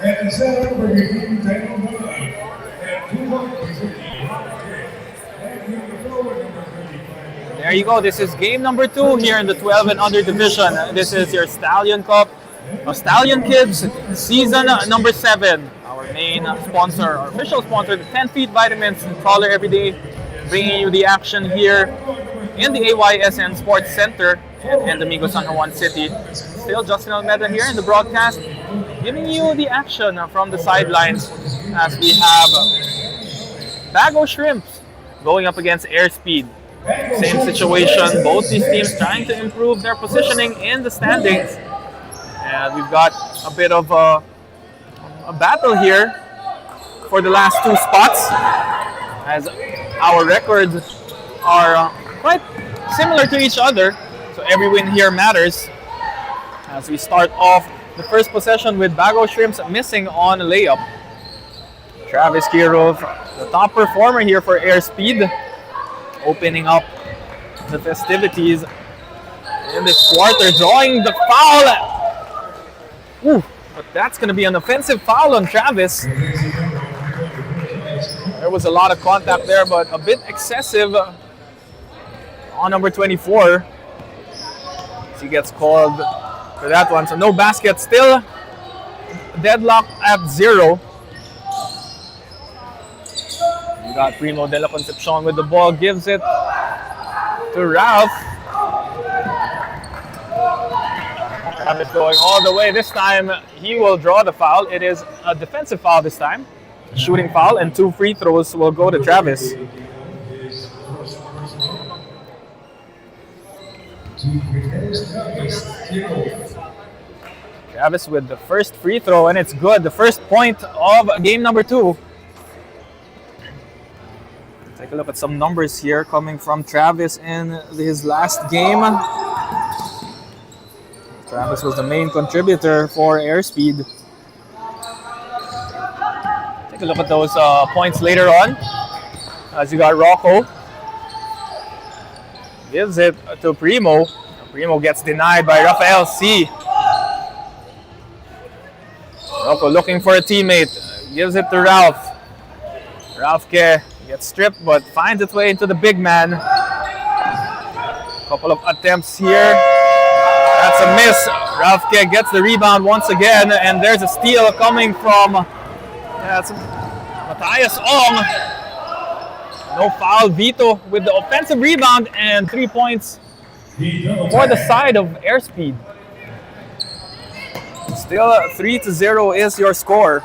There you go. This is game number 2 here in the 12 and under division. This is your Stallion Cup of Stallion Kids season number 7. Our main sponsor, our official sponsor, the 10 Feet Vitamins, taller every day, bringing you the action here in the AYSN Sports Center in Domingo, San Juan City. Still Justin Almeida here in the broadcast, giving you the action from the sidelines as we have Bago Shrimps going up against Airspeed. Same situation, both these teams trying to improve their positioning in the standings. And we've got a bit of a battle here for the last 2 spots, as our records are quite similar to each other. So every win here matters. As we start off the first possession with Bago Shrimps missing on a layup. Travis Kirov, the top performer here for Airspeed, opening up the festivities in this quarter, drawing the foul. Ooh, but that's going to be an offensive foul on Travis. There was a lot of contact there, but a bit excessive on number 24. He gets called for that one. So no basket, still deadlock at 0. We got Primo de la Concepcion with the ball, gives it to Ralph. Ralph going all the way. This time he will draw the foul. It is a defensive foul this time. Shooting foul, and 2 free throws will go to Travis. Travis with the first free throw, and it's good. The first point of game number 2. Take a look at some numbers here coming from Travis in his last game. Travis was the main contributor for Airspeed. Take a look at those points later on. As you got Rocco. Gives it to Primo. Primo gets denied by Rafael C. Rocco looking for a teammate. Gives it to Ralph. Ralph gets stripped but finds its way into the big man. Couple of attempts here. That's a miss. Ralph gets the rebound once again, and there's a steal coming from Matthias Ong. No foul. Vito with the offensive rebound and 3 points for the side of Airspeed. Still 3-0 is your score.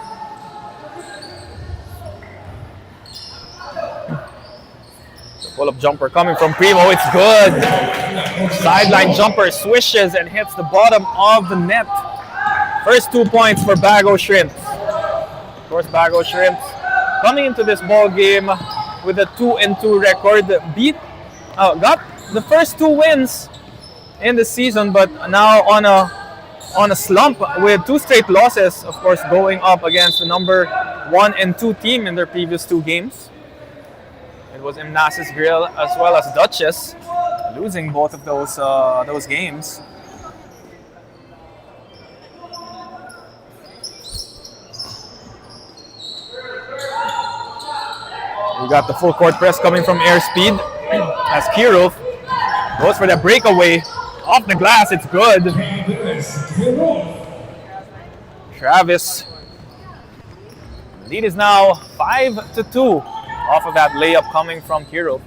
Pull-up jumper coming from Primo. It's good. Sideline jumper swishes and hits the bottom of the net. First 2 points for Bago Shrimps. Of course, Bago Shrimps coming into this ball game with a 2-2 record. Got the first 2 wins in the season, but now on a slump with 2 straight losses. Of course, going up against the number 1 and 2 team in their previous 2 games. It was Imnasis Grill as well as Duchess, losing both of those games. We got the full court press coming from Airspeed as Kirov goes for the breakaway off the glass. It's good. Travis. The lead is now 5-2 off of that layup coming from Kirov.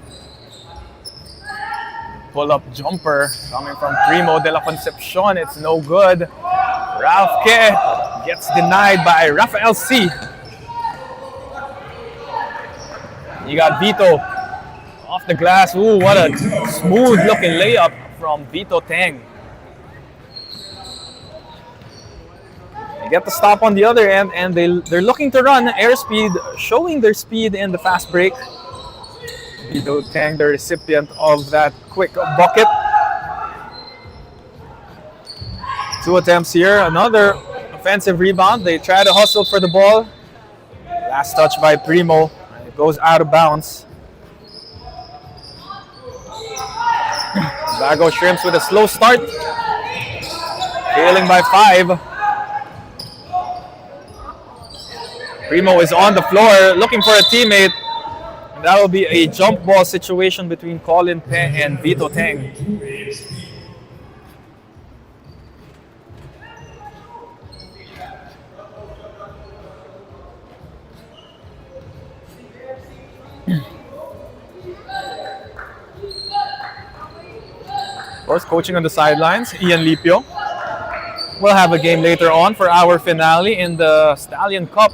Pull-up jumper coming from Primo de la Concepcion. It's no good. Ralph Ke gets denied by Rafael C. You got Vito off the glass. Ooh, what a smooth-looking layup from Vito Tang. They get the stop on the other end, and they're looking to run. Airspeed showing their speed in the fast break. Vito Tang, the recipient of that quick bucket. 2 attempts here. Another offensive rebound. They try to hustle for the ball. Last touch by Primo. It goes out of bounds. Bago Shrimps with a slow start. Trailing by 5. Primo is on the floor looking for a teammate. And that will be a jump ball situation between Colin Pe and Vito Teng. Of course, coaching on the sidelines, Ian Lipio. We'll have a game later on for our finale in the Stallion Cup.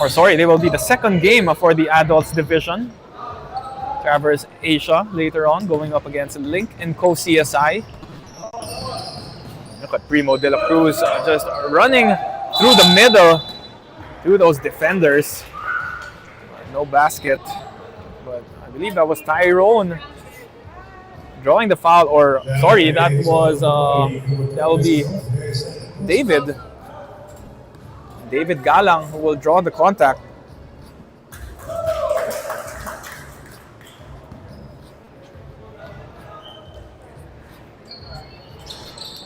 Or sorry, they will be the second game for the adults division. Traverse Asia later on, going up against Link and Co CSI. Look at Primo de la Cruz just running through the middle through those defenders. No basket, but I believe that was Tyrone drawing the foul, or sorry, that will be David Galang, who will draw the contact.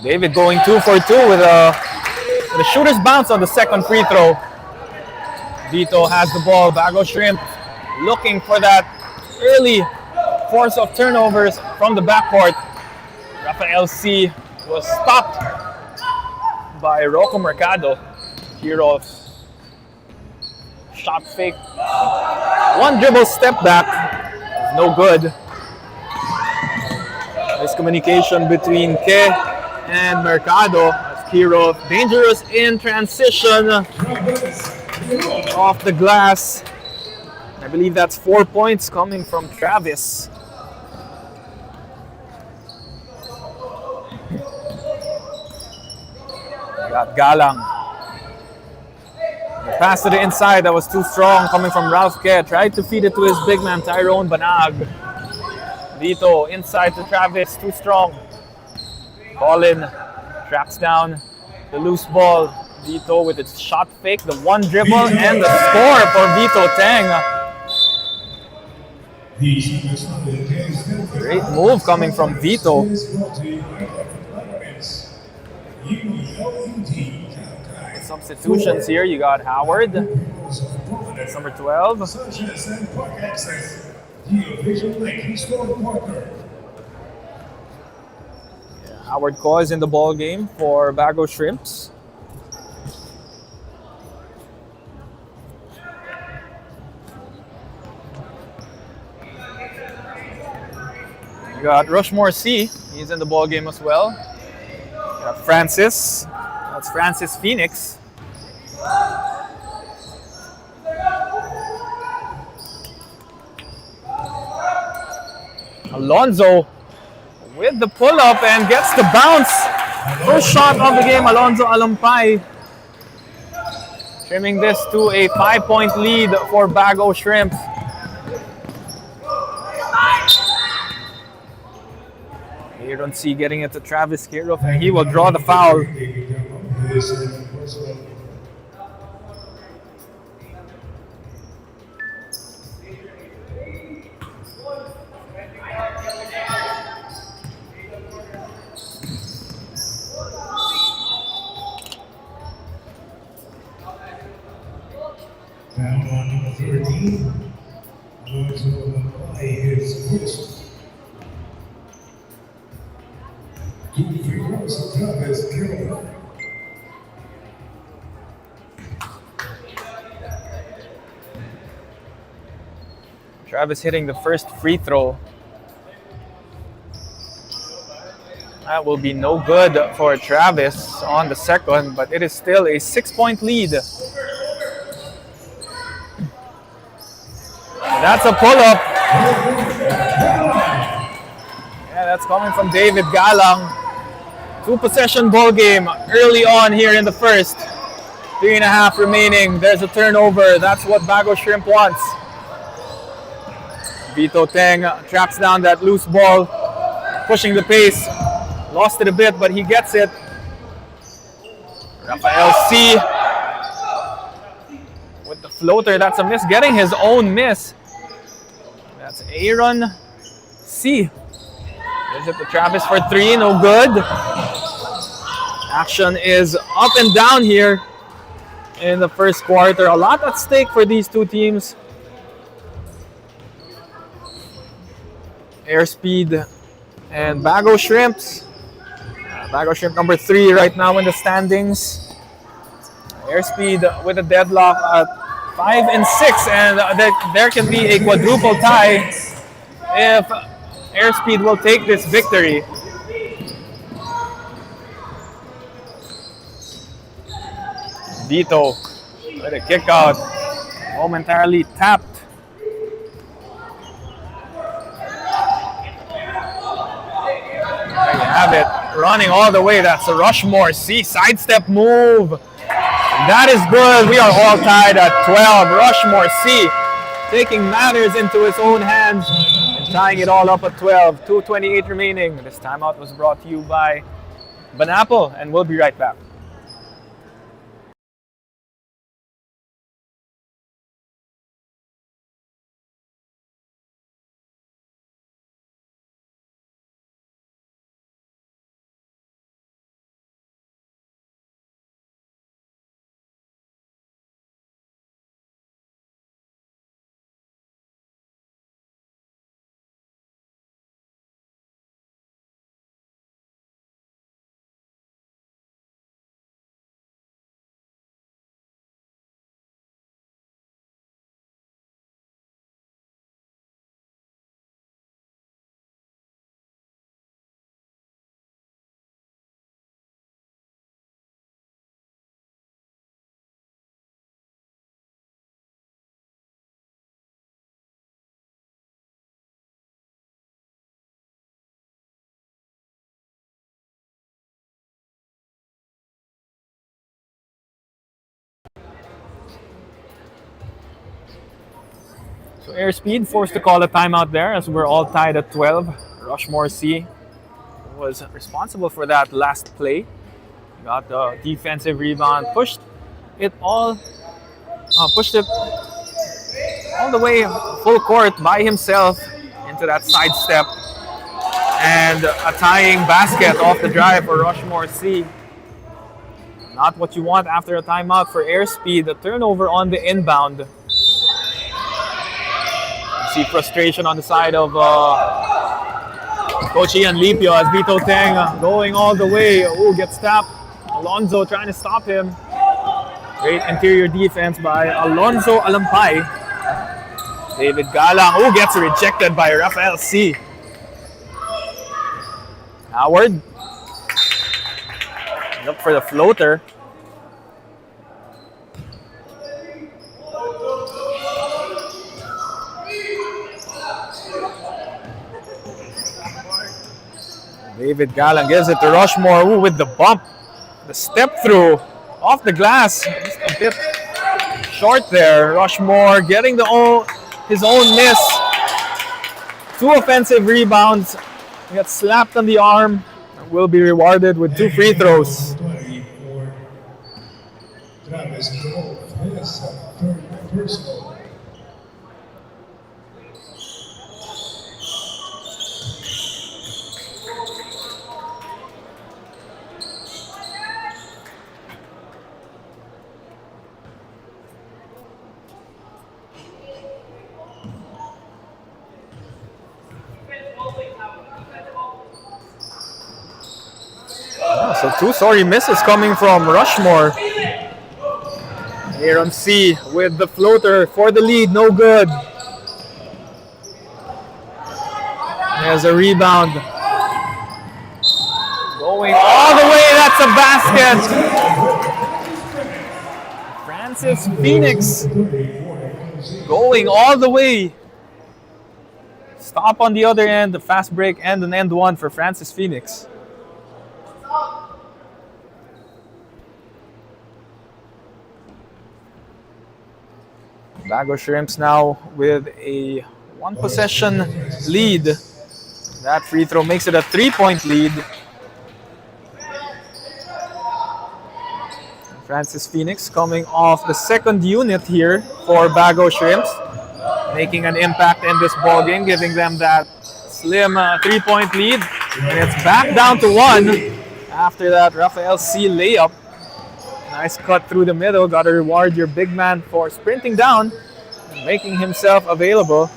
David going 2 for 2 with a shooter's bounce on the second free throw. Vito has the ball. Bago Shrimp looking for that early force of turnovers from the backcourt. Rafael C was stopped by Rocco Mercado. Kirov's shot fake. One dribble step back. No good. Miscommunication between Ke and Mercado. As Kirov dangerous in transition off the glass. I believe that's 4 points coming from Travis. We got Galang. The pass to the inside, that was too strong, coming from Ralph Ke. Tried to feed it to his big man, Tyrone Banag. Vito inside to Travis, too strong. Colin tracks down the loose ball. Vito with its shot fake, the one dribble, and the score for Vito Teng. Great move coming from Vito. Substitutions here, you got Howard, that's number 12. Howard Ko is in the ball game for Bago Shrimps. You got Rushmore C, he's in the ball game as well. You got Francis, that's Francis Phoenix. Alonzo with the pull-up and gets the bounce. First shot of the game, Alonzo Alampay. Trimming this to a 5-point lead for Bago Shrimp. Aaron C getting it to Travis Kirov, and he will draw the foul. Foul on number 13. Alonzo Alampay his first. 2 free throws to Travis Kirov. Travis hitting the first free throw. That will be no good for Travis on the second, but it is still a 6-point lead. That's a pull-up. Yeah, that's coming from David Galang. 2-possession ball game early on here in the first. 3.5 remaining. There's a turnover. That's what Bago Shrimp wants. Vito Teng tracks down that loose ball, pushing the pace. Lost it a bit, but he gets it. Rafael C with the floater. That's a miss. Getting his own miss. That's Aaron C. Gives it to Travis for 3. No good. Action is up and down here in the first quarter. A lot at stake for these two teams. Airspeed and Bago Shrimps. Bago Shrimp number 3 right now in the standings. Airspeed with a deadlock at 5 and 6, and there can be a quadruple tie if Airspeed will take this victory. Dito with a kick out, momentarily tapped. There you have it, running all the way. That's a Rushmore C sidestep move. That is good. We are all tied at 12. Rushmore C taking matters into his own hands and tying it all up at 12. 2:28 remaining. This timeout was brought to you by Banapple, and we'll be right back. So Airspeed forced to call a timeout there as we're all tied at 12. Rushmore C was responsible for that last play. Got the defensive rebound, pushed it all the way full court by himself into that sidestep, and a tying basket off the drive for Rushmore C. Not what you want after a timeout for Airspeed. The turnover on the inbound. See frustration on the side of Coach Ian Lipio as Vito Teng going all the way. Ooh, gets tapped. Alonzo trying to stop him. Great interior defense by Alonzo Alampay. David Galang, who gets rejected by Rafael C. Howard. Look for the floater. David Galang gives it to Rushmore. Ooh, with the bump. The step through off the glass. Just a bit short there. Rushmore getting his own miss. 2 offensive rebounds. He got slapped on the arm. And will be rewarded with 2 free throws. So 2 sorry misses coming from Rushmore. Aaron C with the floater for the lead, no good. There's a rebound. Going all the way, that's a basket. Francis Phoenix going all the way. Stop on the other end, the fast break and an end one for Francis Phoenix. Bago Shrimps now with a 1 possession lead. That free throw makes it a 3-point lead. Francis Phoenix coming off the second unit here for Bago Shrimps, making an impact in this ball game, giving them that slim 3-point lead. And it's back down to 1 after that Rafael C layup. Nice cut through the middle. Got to reward your big man for sprinting down and making himself available.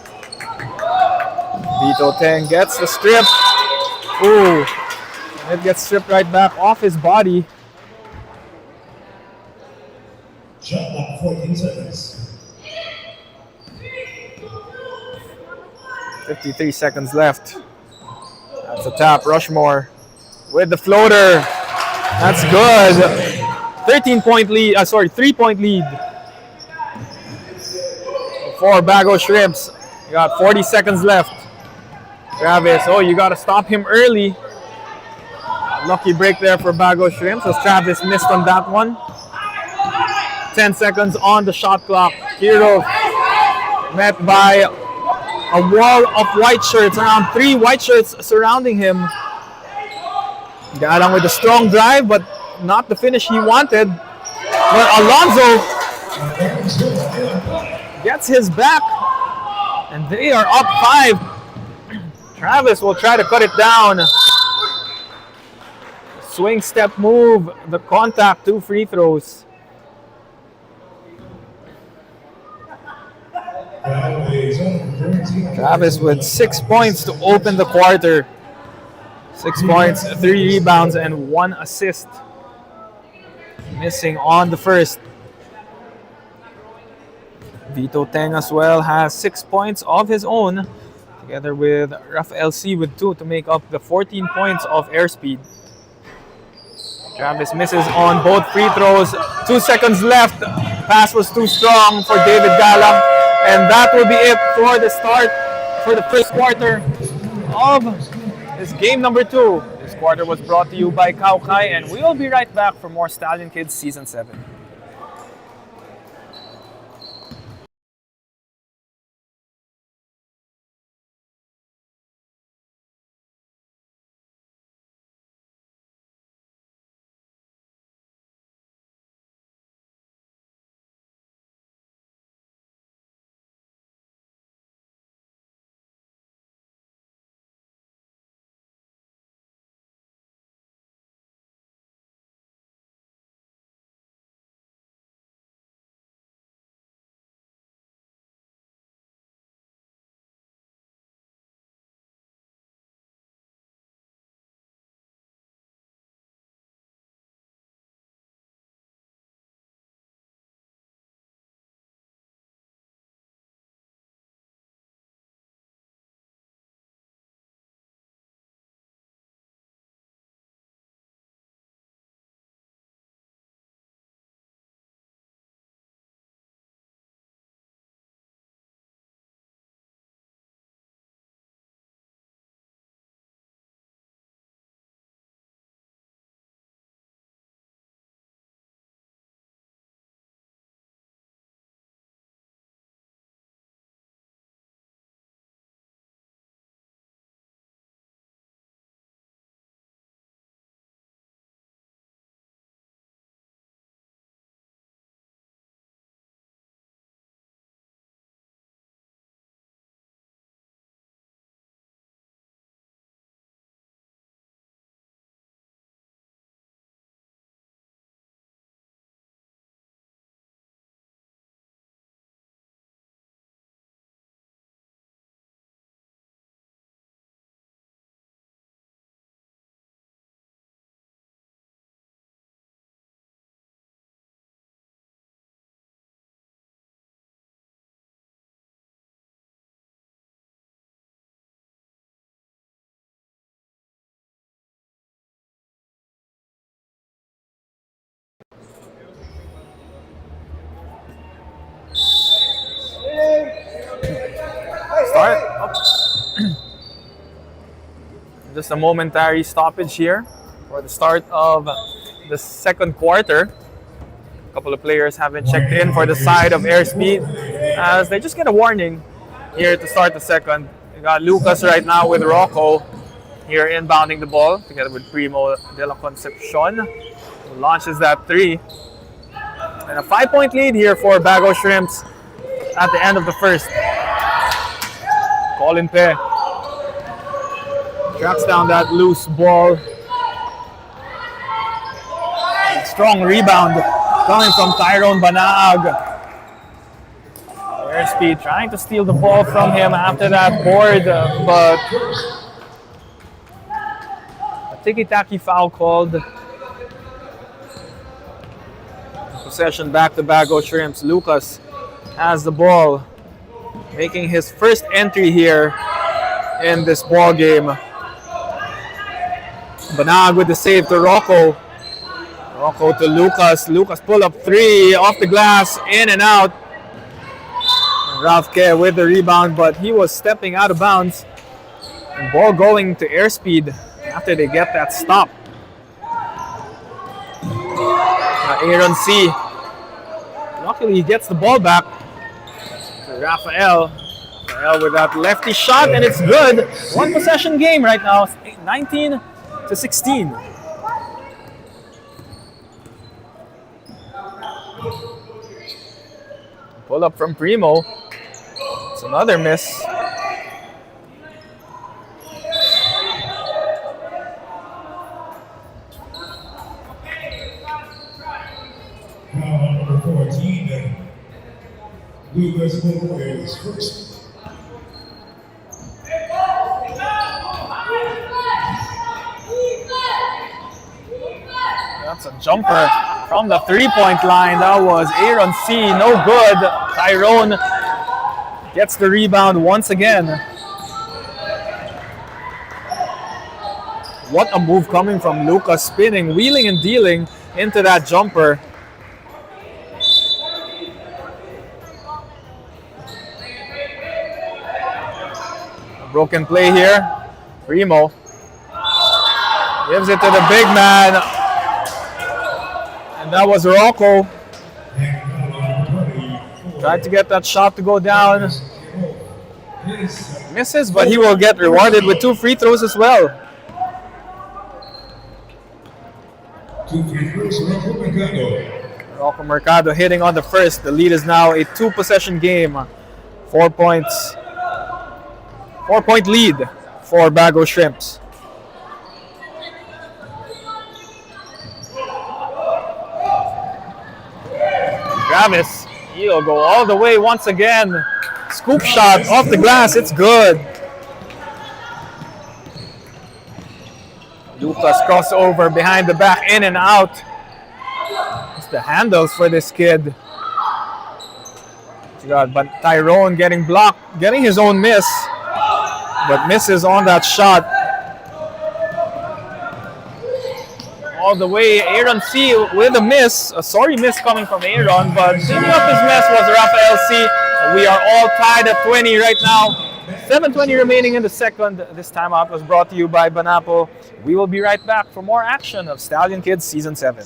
Vito Teng gets the strip. Ooh, it gets stripped right back off his body. Shot clock 14 seconds. 53 seconds left. That's a tap. Rushmore with the floater. That's good. 13-point lead. 3-point lead for Bago Shrimps. You got 40 seconds left. Travis, you got to stop him early. Lucky break there for Bago Shrimps as Travis missed on that one. 10 seconds on the shot clock. Kirov met by a wall of white shirts, around 3 white shirts surrounding him. Galang with a strong drive, but not the finish he wanted. But Alonzo gets his back, and they are up 5. Travis will try to cut it down. Swing step move, the contact, 2 free throws. Travis with 6 points to open the quarter. 6 points, 3 rebounds, and 1 assist. Missing on the first. Vito Teng as well has 6 points of his own, together with Rafael C with 2 to make up the 14 points of Airspeed. Travis misses on both free throws. 2 seconds left. Pass was too strong for David Galang. And that will be it for the start for the first quarter of this game number 2. This quarter was brought to you by Kaukai, and we will be right back for more Stallion Kids Season 7. Start. Just a momentary stoppage here for the start of the second quarter. A couple of players haven't checked in for the side of Airspeed as they just get a warning here to start the second. We got Lucas right now with Rocco here inbounding the ball together with Primo de la Concepcion, who launches that 3. And a 5-point lead here for Bago Shrimps at the end of the first. Colin Pe tracks down that loose ball. Strong rebound coming from Tyrone Banaag. Airspeed trying to steal the ball from him after that board, but a tiki-taki foul called. Possession back to Bago Shrimps. Lucas has the ball, making his first entry here in this ball game. Banaag with the save to Rocco. Rocco to Lucas. Lucas pull up three off the glass, in and out. Ralph Ke with the rebound, but he was stepping out of bounds. And ball going to Airspeed after they get that stop. Aaron C. Luckily he gets the ball back to Rafael. Rafael with that lefty shot, and it's good. One possession game right now, 19-16. Pull up from Primo. It's another miss. Number 14, Lucas Memorial's first. That's a jumper from the three-point line. That was Aaron C. No good. Tyrone gets the rebound once again. What a move coming from Lucas, spinning, wheeling and dealing into that jumper. A broken play here. Primo gives it to the big man. And that was Rocco. Tried to get that shot to go down. Misses, but he will get rewarded with 2 free throws as well. 2 free throws, Rocco Mercado. Rocco Mercado hitting on the first. The lead is now a 2-possession game. 4 points. 4-point lead for Bago Shrimps. Travis, he'll go all the way once again. Scoop shot off the glass, it's good. Lucas crossover behind the back, in and out. It's the handles for this kid. But Tyrone getting blocked, getting his own miss, but misses on that shot. All the way, Aaron C with a miss. A sorry miss coming from Aaron, but cleaning up his mess was Rafael C. We are all tied at 20 right now. 7:20 remaining in the second. This timeout was brought to you by Banapo. We will be right back for more action of Stallion Kids Season 7.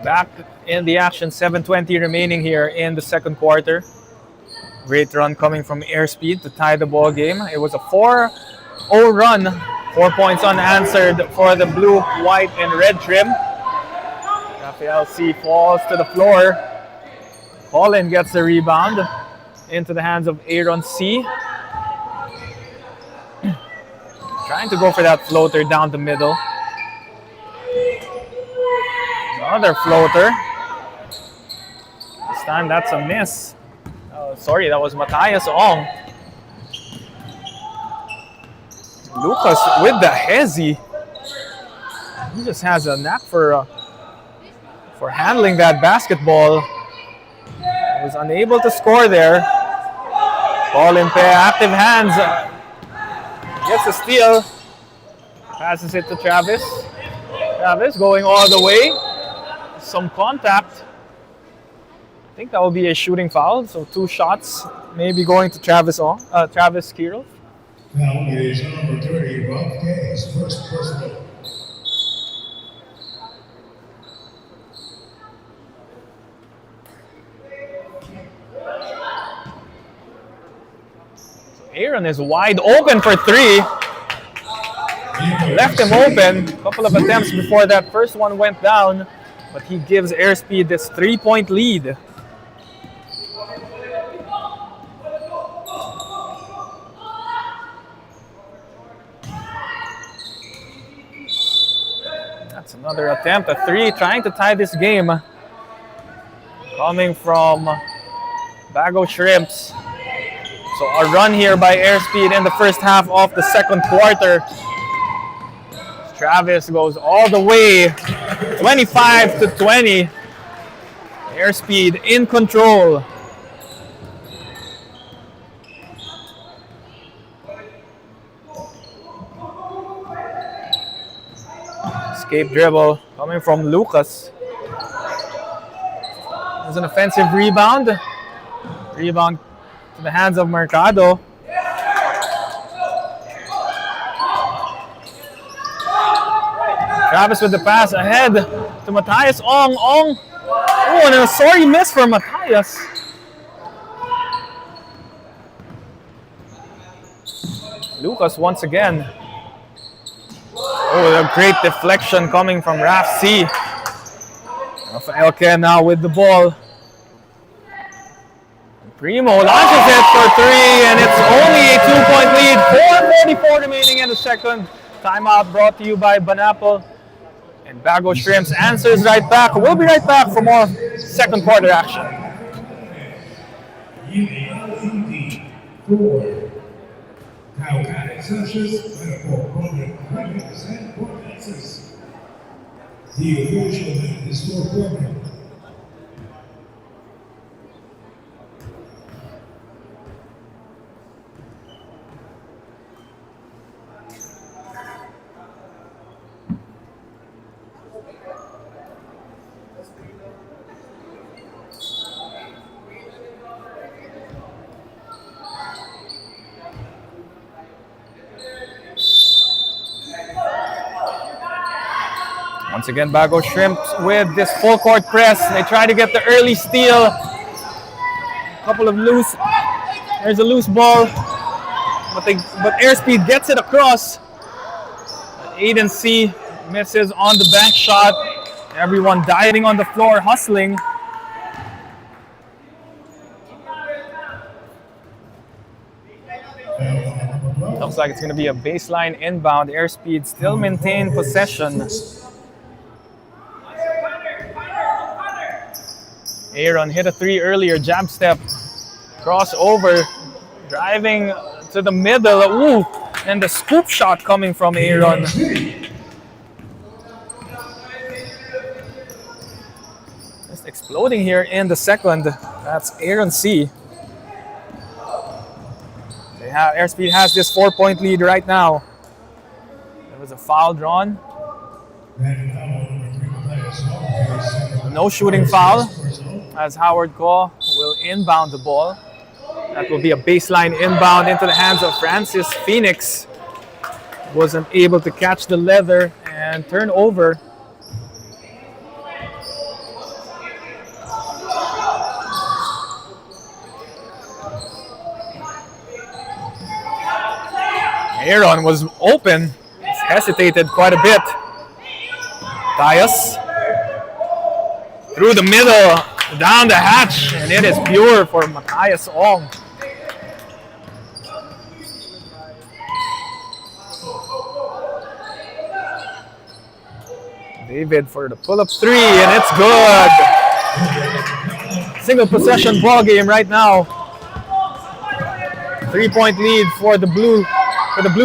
Back in the action, 7:20 remaining here in the second quarter. Great run coming from Airspeed to tie the ball game. It was a 4-0 run, 4 points unanswered for the blue, white, and red trim. Rafael C falls to the floor. Colin gets the rebound into the hands of Aaron C. Trying to go for that floater down the middle. Another floater. This time that's a miss. Sorry, that was Matthias Ong. Lucas with the hezzy. He just has a knack for for handling that basketball. Was unable to score there. Ball in pair, active hands. Gets a steal. Passes it to Travis. Travis going all the way. Some contact. I think that will be a shooting foul. So 2 shots maybe going to Travis Kirov. Now is number 30, Rob Gay's first personal. Aaron is wide open for 3. Left him open. A couple of attempts before that first one went down, but he gives Airspeed this 3-point lead. That's another attempt, a 3, trying to tie this game. Coming from Bago Shrimps. So a run here by Airspeed in the first half of the second quarter. Travis goes all the way, 25-20. Airspeed in control. Escape dribble coming from Lucas. There's an offensive rebound. Rebound to the hands of Mercado. Travis with the pass ahead to Matthias Ong. Ong. Oh, and a sorry miss for Matthias. Lucas once again. Oh, a great deflection coming from Raf C. Rafael Ken now with the ball. Primo launches it for 3, and it's only a 2-point lead. 4:44 remaining in the second. Timeout brought to you by Banapple. And Bago Shrimps answers right back. We'll be right back for more second quarter action. The official is SportCam. Once again, Bago Shrimps with this full court press. They try to get the early steal. A couple of loose. There's a loose ball, but Airspeed gets it across. Aiden C misses on the bank shot. Everyone diving on the floor, hustling. Looks like it's going to be a baseline inbound. Airspeed still maintain possession. Aaron hit a 3 earlier, jab step, crossover, driving to the middle. Ooh, and the scoop shot coming from Aaron. Just exploding here in the second. That's Aaron C. Airspeed has this 4-point lead right now. There was a foul drawn. No shooting foul, as Howard Ko will inbound the ball. That will be a baseline inbound into the hands of Francis Phoenix. Wasn't able to catch the leather and turn over. Aaron was open, hesitated quite a bit. Tyus through the middle, down the hatch, and it is pure for Matthias Ong. David for the pull-up 3, and it's good. Single possession ball game right now. 3-point lead for the blue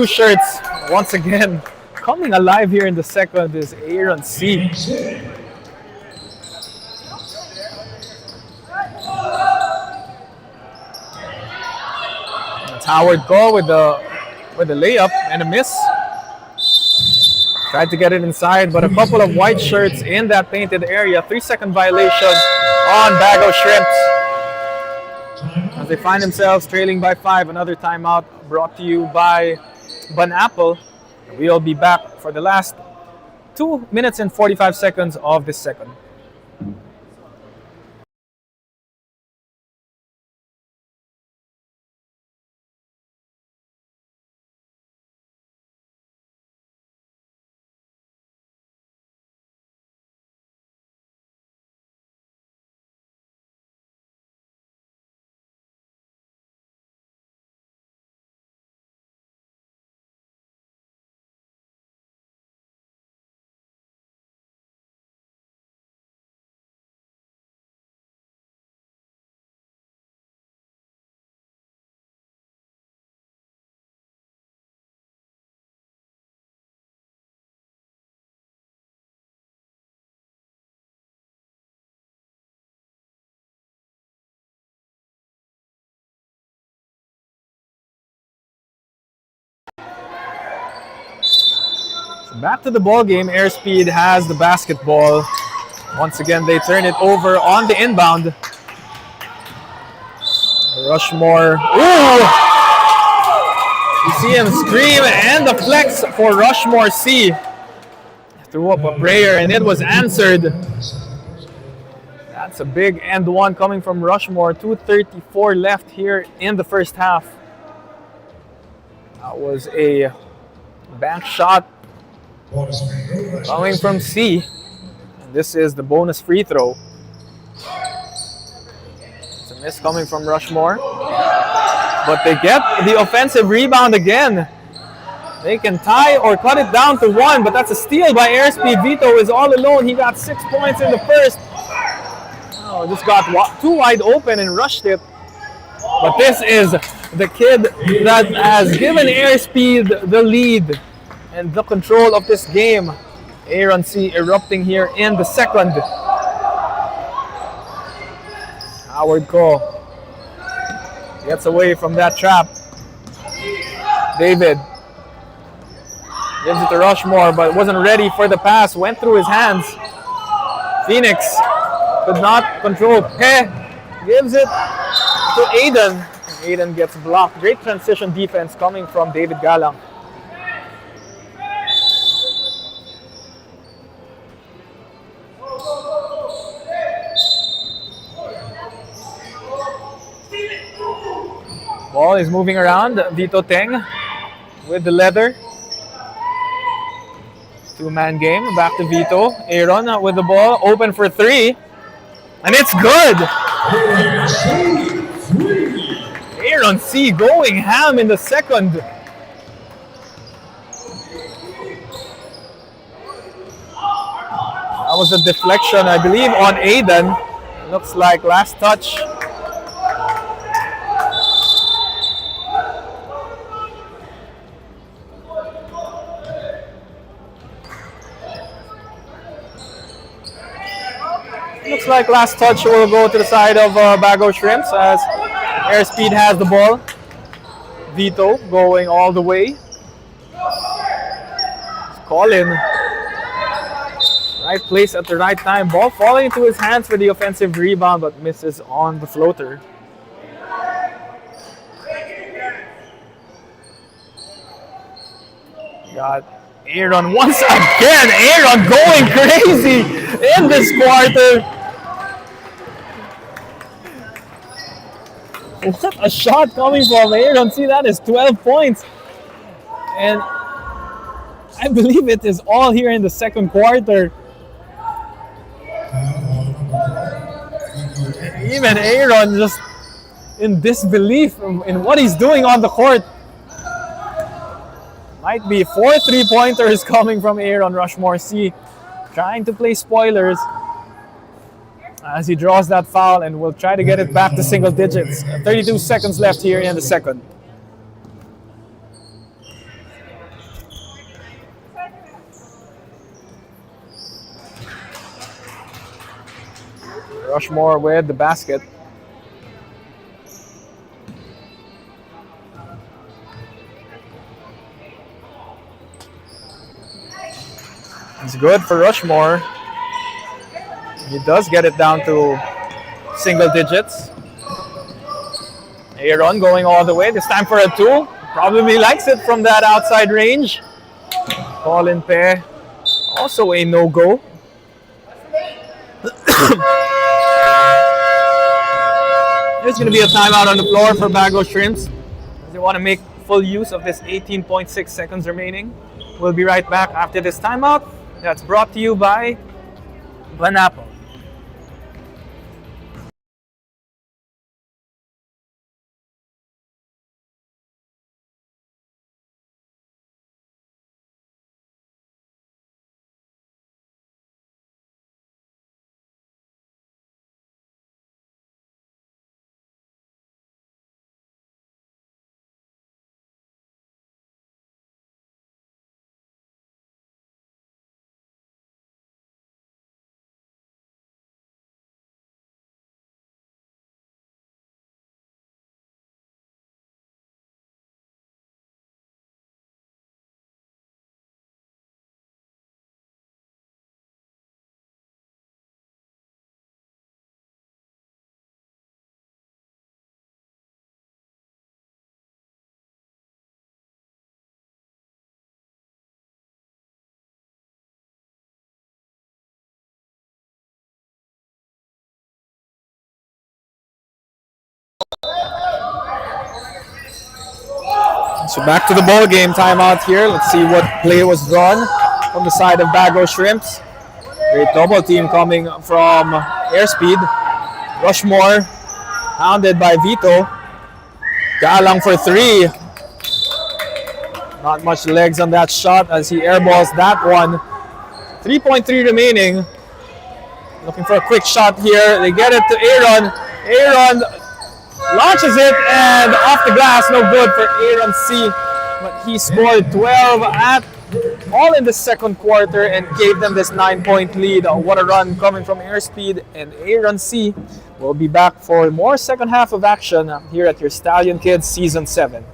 shirts. Once again, coming alive here in the second is Aaron C. Howard go with the layup and a miss. Tried to get it inside, but a couple of white shirts in that painted area. 3-second violation on Bago Shrimps. As they find themselves trailing by 5. Another timeout brought to you by Banapple. We'll be back for the last 2 minutes and 45 seconds of this second. Back to the ball game. Airspeed has the basketball. Once again, they turn it over on the inbound. Rushmore. Ooh! You see him scream, and the flex for Rushmore C. Threw up a prayer, and it was answered. That's a big end one coming from Rushmore. 2:34 left here in the first half. That was a bank shot coming from C. And this is the bonus free throw. It's a miss coming from Rushmore. But they get the offensive rebound again. They can tie or cut it down to 1, but that's a steal by Airspeed. Vito is all alone. He got 6 points in the first. Oh, just got too wide open and rushed it. But this is the kid that has given Airspeed the lead and the control of this game. Aaron C erupting here in the second. Howard Ko gets away from that trap. David gives it to Rushmore, but wasn't ready for the pass. Went through his hands. Phoenix could not control. He gives it to Aiden. Aiden gets blocked. Great transition defense coming from David Galang. Ball is moving around. Vito Teng with the leather. 2-man game. Back to Vito. Aaron with the ball. Open for 3. And it's good! Aaron C going ham in the second. That was a deflection, I believe, on Aiden. Looks like last touch. Looks like last touch will go to the side of Bago Shrimps as Airspeed has the ball. Vito going all the way. Colin. Right place at the right time. Ball falling into his hands for the offensive rebound, but misses on the floater. Got Aaron once again. Aaron going crazy in this quarter. What a shot coming from Aaron. See, that is 12 points. And I believe it is all here in the second quarter. Even Aaron just in disbelief in what he's doing on the court. Might be 4 3-pointers coming from Aaron. Rushmore C trying to play spoilers as he draws that foul and will try to get it back to single digits. 32 seconds left here in the second. Rushmore with the basket. It's good for Rushmore. He does get it down to single digits. Aaron going all the way. This time for a 2. Probably likes it from that outside range. Ball in pair. Also a no-go. There's going to be a timeout on the floor for Bago Shrimps. They want to make full use of this 18.6 seconds remaining. We'll be right back after this timeout. That's brought to you by Banapple. So back to the ball game timeout here. Let's see what play was drawn from the side of Bago Shrimps. Great double team coming from Airspeed. Rushmore hounded by Vito. Galang for 3. Not much legs on that shot as he airballs that one. 3.3 remaining. Looking for a quick shot here. They get it to Aaron. Aaron launches it and off the glass. No good for Aaron C. But he scored 12 all in the second quarter and gave them this 9-point lead. What a run coming from Airspeed, and Aaron C. will be back for more second half of action here at your Stallion Kids Season 7.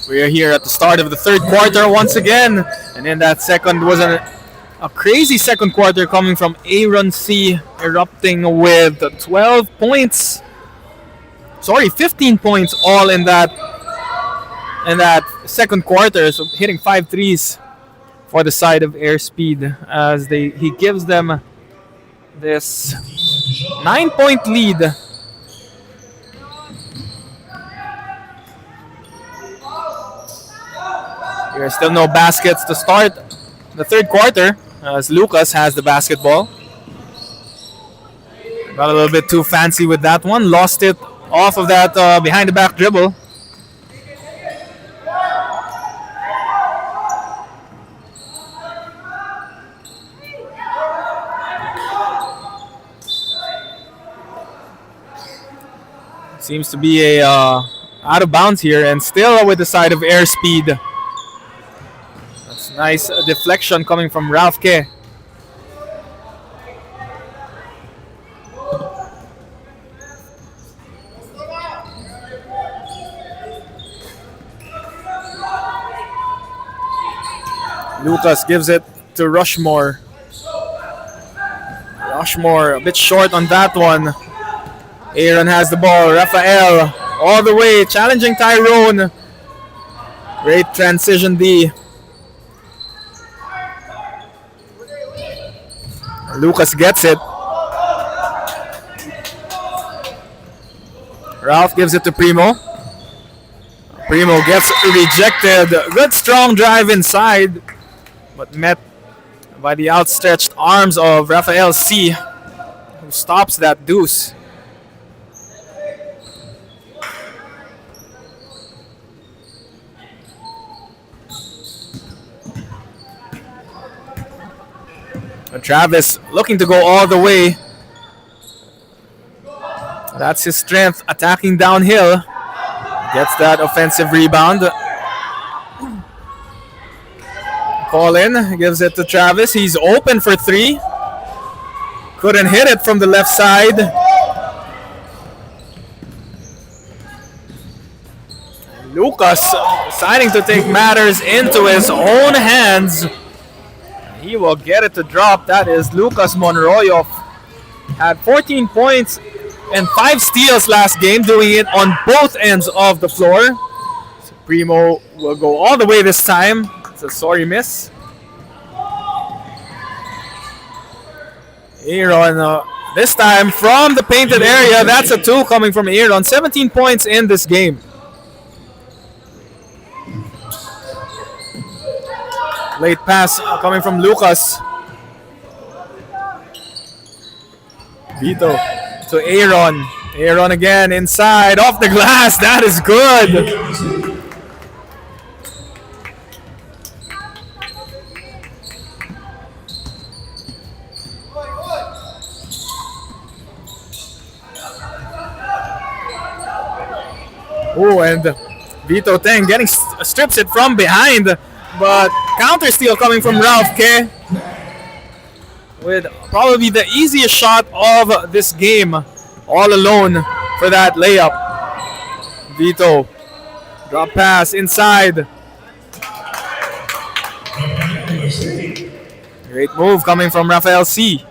We are here at the start of the third quarter once again. And in that second was a crazy second quarter coming from Aaron C, erupting with 12 points. Sorry, 15 points all in that second quarter. So hitting 5 threes for the side of Airspeed as he gives them this 9-point lead. There are still no baskets to start the third quarter as Lucas has the basketball. Got a little bit too fancy with that one. Lost it off of that behind the back dribble. Seems to be a out of bounds here and still with the side of Airspeed. That's nice deflection coming from Ralph K. Lucas gives it to Rushmore. Rushmore a bit short on that one. Aaron has the ball. Rafael all the way challenging Tyrone. Great transition D. Lucas gets it. Ralph gives it to Primo. Primo gets rejected. Good strong drive inside, but met by the outstretched arms of Rafael C, who stops that deuce. Travis looking to go all the way. That's his strength, attacking downhill. Gets that offensive rebound. Colin gives it to Travis. He's open for three. Couldn't hit it from the left side. Lucas deciding to take matters into his own hands. He will get it to drop. That is Lucas Monroyov. Had 14 points and 5 steals last game, doing it on both ends of the floor. So Primo will go all the way this time. It's a sorry miss. Aaron, this time from the painted area. That's a 2 coming from Aaron. 17 points in this game. Late pass coming from Lucas. Vito to Aaron. Aaron again inside, off the glass. That is good. Oh, and Vito Teng getting strips it from behind. But counter steal coming from Ralph K. With probably the easiest shot of this game. All alone for that layup. Vito. Drop pass inside. Great move coming from Rafael C.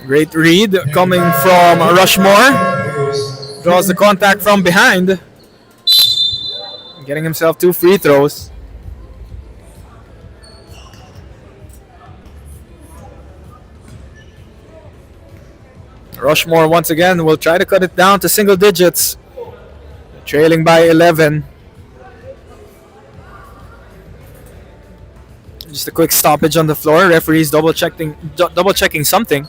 Great read coming from Rushmore. Draws the contact from behind. Getting himself 2 free throws. Rushmore once again will try to cut it down to single digits. Trailing by 11. Just a quick stoppage on the floor. Referees double checking something.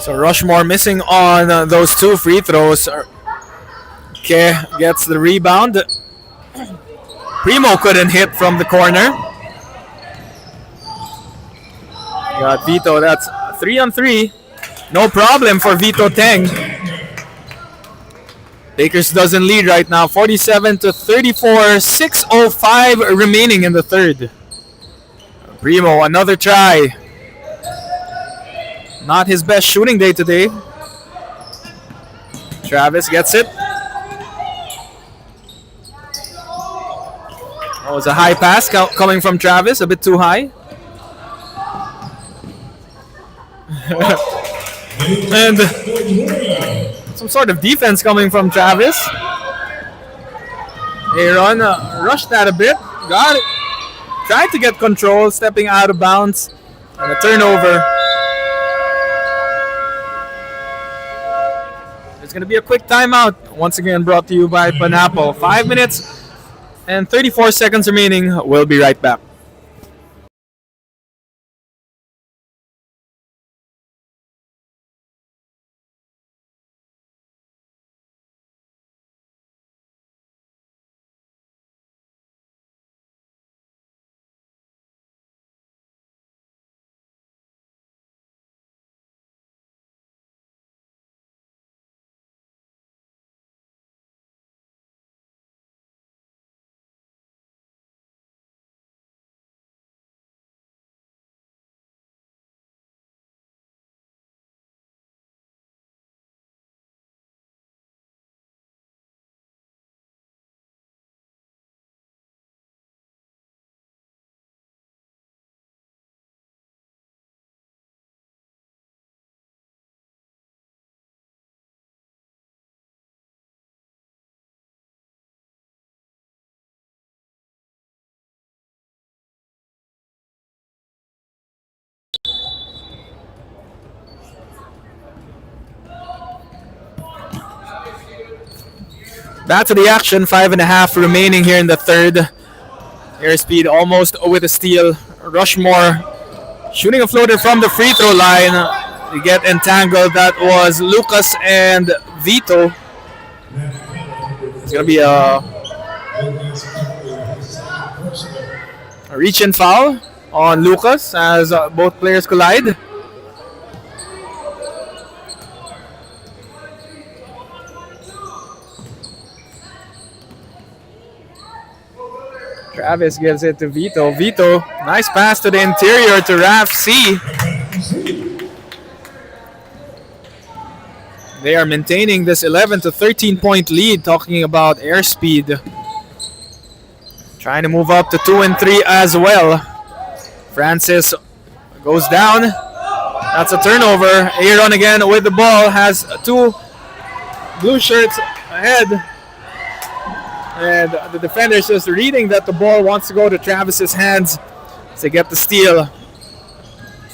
So Rushmore missing on those 2 free throws. Ke gets the rebound. Primo couldn't hit from the corner. Got Vito, that's 3-on-3. No problem for Vito Teng. Lakers doesn't lead right now, 47-34, 6:05 remaining in the third. Primo, another try. Not his best shooting day today. Travis gets it. That was a high pass coming from Travis, a bit too high. And some sort of defense coming from Travis. Aaron rushed that a bit. Got it. Tried to get control, stepping out of bounds. And a turnover. There's going to be a quick timeout. Once again brought to you by Pineapple. 5 minutes and 34 seconds remaining. We'll be right back. Back to the action, 5.5 remaining here in the third. Airspeed almost with a steal. Rushmore shooting a floater from the free throw line. They get entangled. That was Lucas and Vito. It's going to be a reach-in foul on Lucas as both players collide. Travis gives it to Vito. Vito, nice pass to the interior to Raf C. They are maintaining this 11 to 13 point lead, talking about Airspeed. Trying to move up to 2 and 3 as well. Francis goes down. That's a turnover. Aaron again with the ball, has 2 blue shirts ahead. And the defender's just reading that the ball wants to go to Travis's hands to get the steal.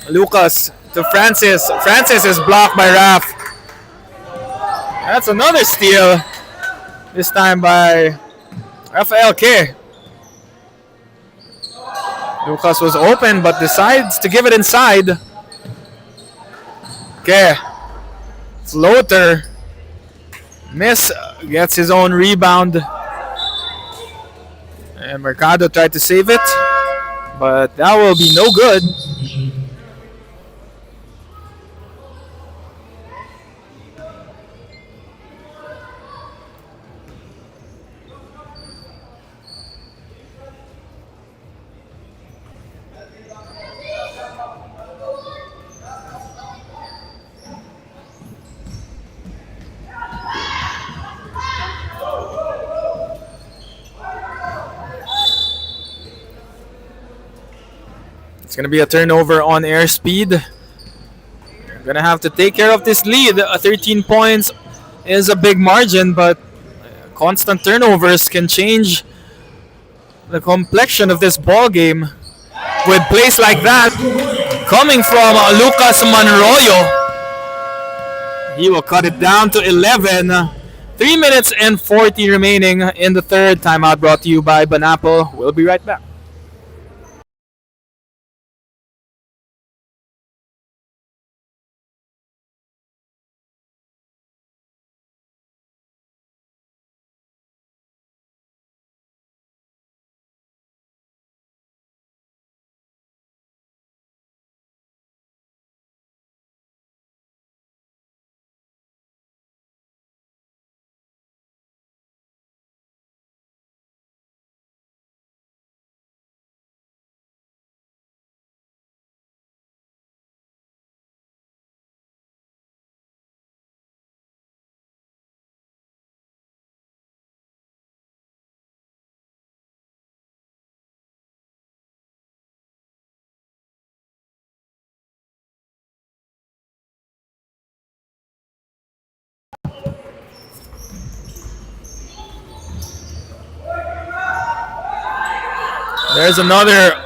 Lucas to Francis. Francis is blocked by Raf. That's another steal. This time by Rafael K. Lucas was open but decides to give it inside. K. Floater. Miss, gets his own rebound. And Mercado tried to save it, but that will be no good. It's going to be a turnover on Airspeed. You're going to have to take care of this lead. 13 points is a big margin, but constant turnovers can change the complexion of this ball game. With plays like that coming from Lucas Manroyo, he will cut it down to 11. 3 minutes and 40 remaining in the third. Timeout brought to you by Banapple. We'll be right back. There's another.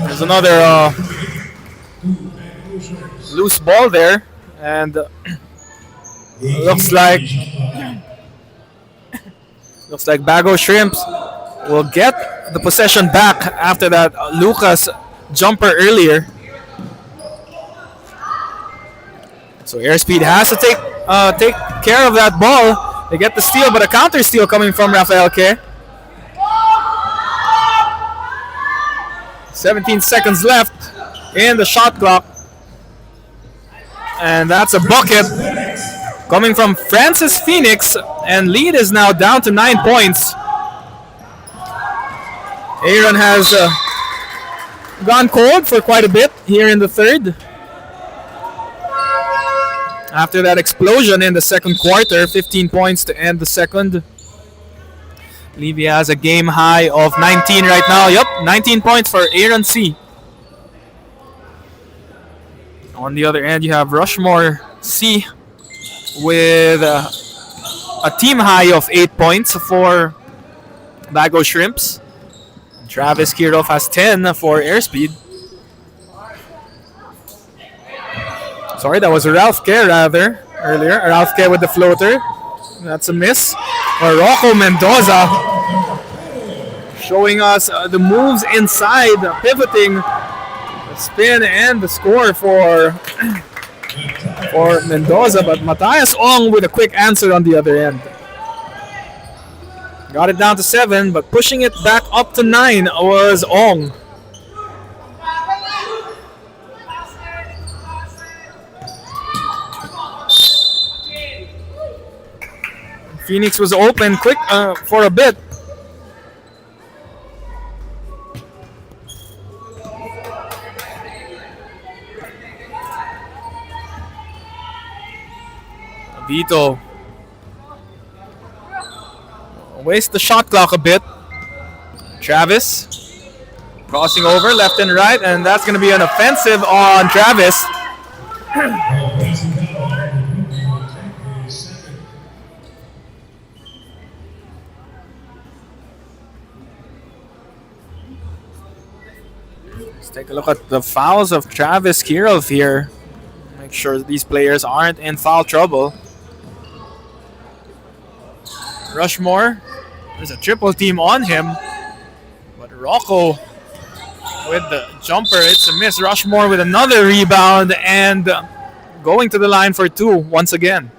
There's another loose ball there, and looks like Bago Shrimps will get the possession back after that Lucas jumper earlier. So Airspeed has to take care of that ball. They get the steal, but a counter steal coming from Rafael K. 17 seconds left in the shot clock. And that's a bucket coming from Francis Phoenix, and lead is now down to 9 points. Aaron has gone cold for quite a bit here in the third. After that explosion in the second quarter, 15 points to end the second. Levy has a game high of 19 right now. Yep, 19 points for Aaron C. On the other end, you have Rushmore C with a team high of 8 points for Bago Shrimps. Travis Kirov has 10 for Airspeed. Sorry, that was Ralph K rather earlier. Ralph K with the floater. That's a miss. Rocco Mendoza showing us the moves inside, pivoting, the spin, and the score for Mendoza. But Matthias Ong with a quick answer on the other end. Got it down to 7, but pushing it back up to 9 was Ong. Phoenix was open quick for a bit. Vito waste the shot clock a bit. Travis crossing over left and right, and that's going to be an offensive on Travis. Let's take a look at the fouls of Travis Kirov here. Make sure these players aren't in foul trouble. Rushmore, there's a triple team on him, but Rocco with the jumper, it's a miss. Rushmore with another rebound and going to the line for 2 once again.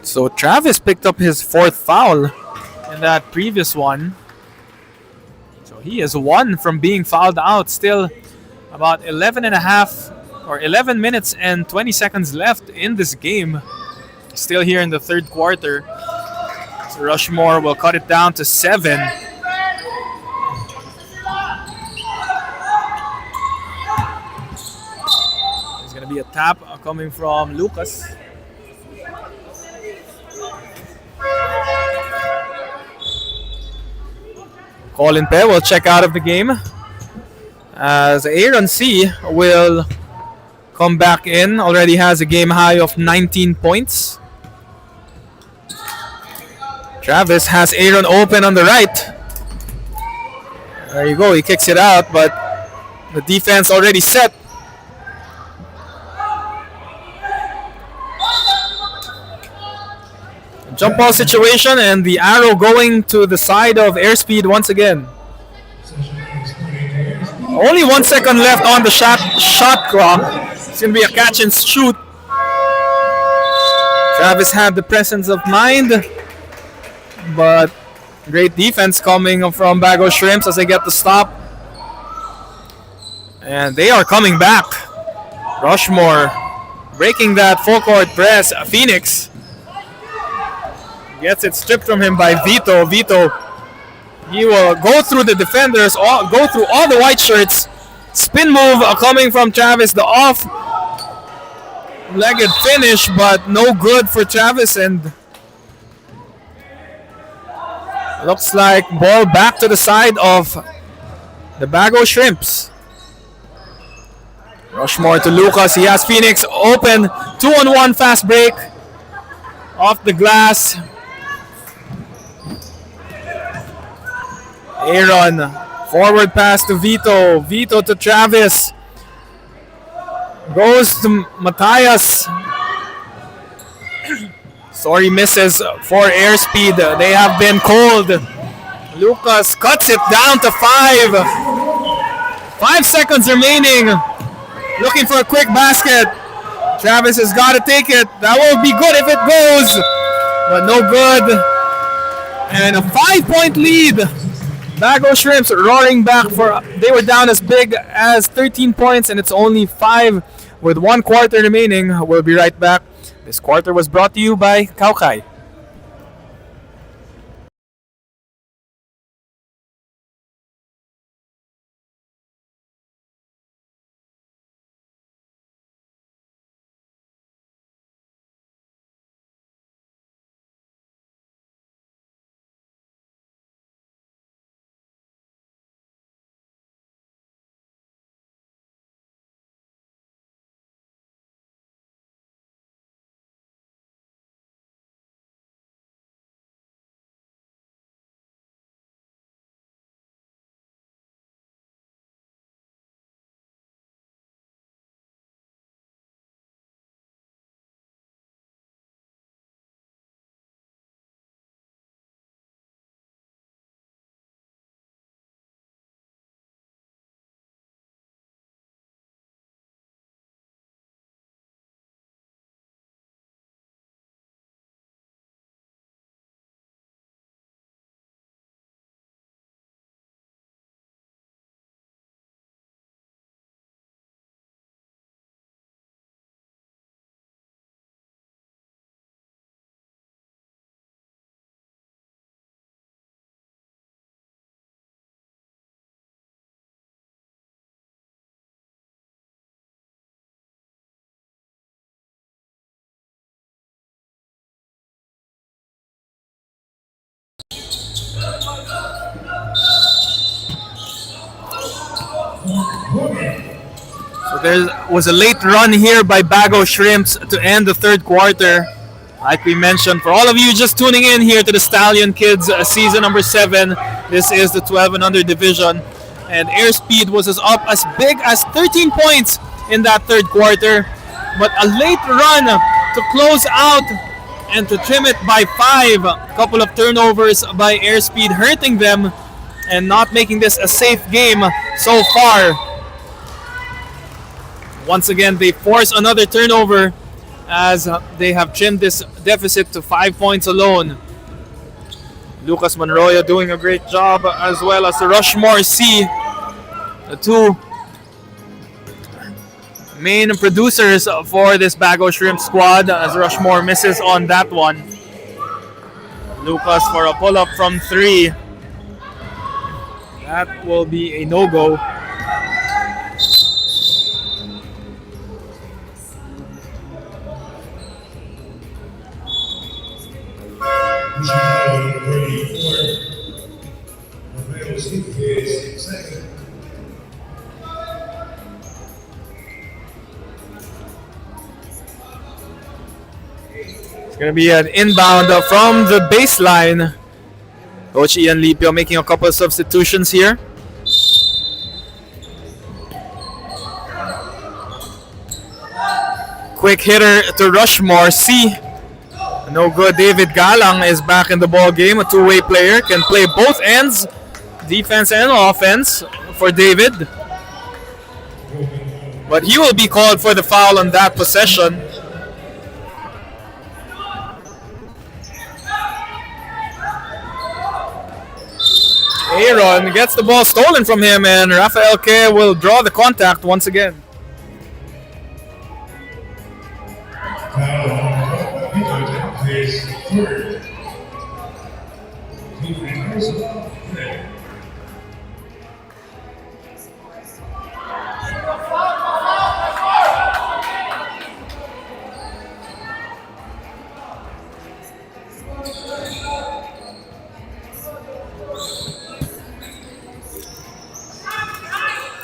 So Travis picked up his 4th foul in that previous one. So he is 1 from being fouled out. Still about 11 minutes and 20 seconds left in this game. Still here in the third quarter. So Rushmore will cut it down to 7. There's going to be a tap coming from Lucas. Colin Pe will check out of the game, as Aaron C will come back in. Already has a game high of 19 points. Travis has Aaron open on the right. There you go, he kicks it out, but the defense already set. Jump ball situation, and the arrow going to the side of Airspeed once again. Only 1 second left on the shot clock. It's going to be a catch and shoot. Travis had the presence of mind, but great defense coming from Bago Shrimps as they get the stop. And they are coming back. Rushmore breaking that full court press. Phoenix gets it stripped from him by Vito. Vito, he will go through the defenders, go through all the white shirts. Spin move coming from Travis. The off-legged finish, but no good for Travis. And looks like ball back to the side of the Bago Shrimps. Rushmore to Lucas. He has Phoenix open. 2-on-1 fast break. Off the glass. Aaron. Forward pass to Vito. Vito to Travis. Goes to Matthias. Sorry, misses for Airspeed. They have been cold. Lucas cuts it down to 5. 5 seconds remaining. Looking for a quick basket. Travis has got to take it. That will be good if it goes. But no good. And a 5-point lead. Bago Shrimps roaring back for, they were down as big as 13 points and it's only 5 with 1 quarter remaining. We'll be right back. This quarter was brought to you by Kaukai. So there was a late run here by Bago Shrimps to end the third quarter. Like we mentioned, for all of you just tuning in here to the Stallion Kids season number 7, this is the 12 and under division. And Airspeed was as up as big as 13 points in that third quarter. But a late run to close out and to trim it by 5. A couple of turnovers by Airspeed hurting them and not making this a safe game so far. Once again, they force another turnover as they have trimmed this deficit to 5 points alone. Lucas Monroya doing a great job, as well as the Rushmore C, the 2 main producers for this Bago Shrimp squad, as Rushmore misses on that one. Lucas for a pull-up from 3. That will be a no-go. It's going to be an inbound from the baseline. Coach Ian Lipio making a couple of substitutions here. Quick hitter to Rushmore C. No good. David Galang is back in the ball game. A two-way player, can play both ends, defense and offense for David. But he will be called for the foul on that possession. Aaron gets the ball stolen from him, and Rafael K will draw the contact once again.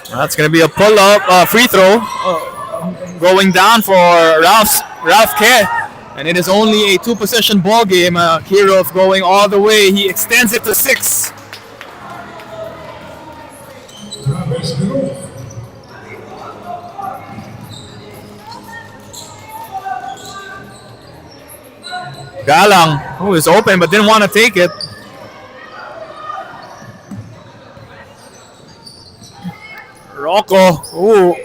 That's going to be a pull-up free throw going down for Ralph K. And it is only a two-possession ball game. Kirov going all the way. He extends it to 6. Galang, who is open but didn't want to take it. Rocco, ooh,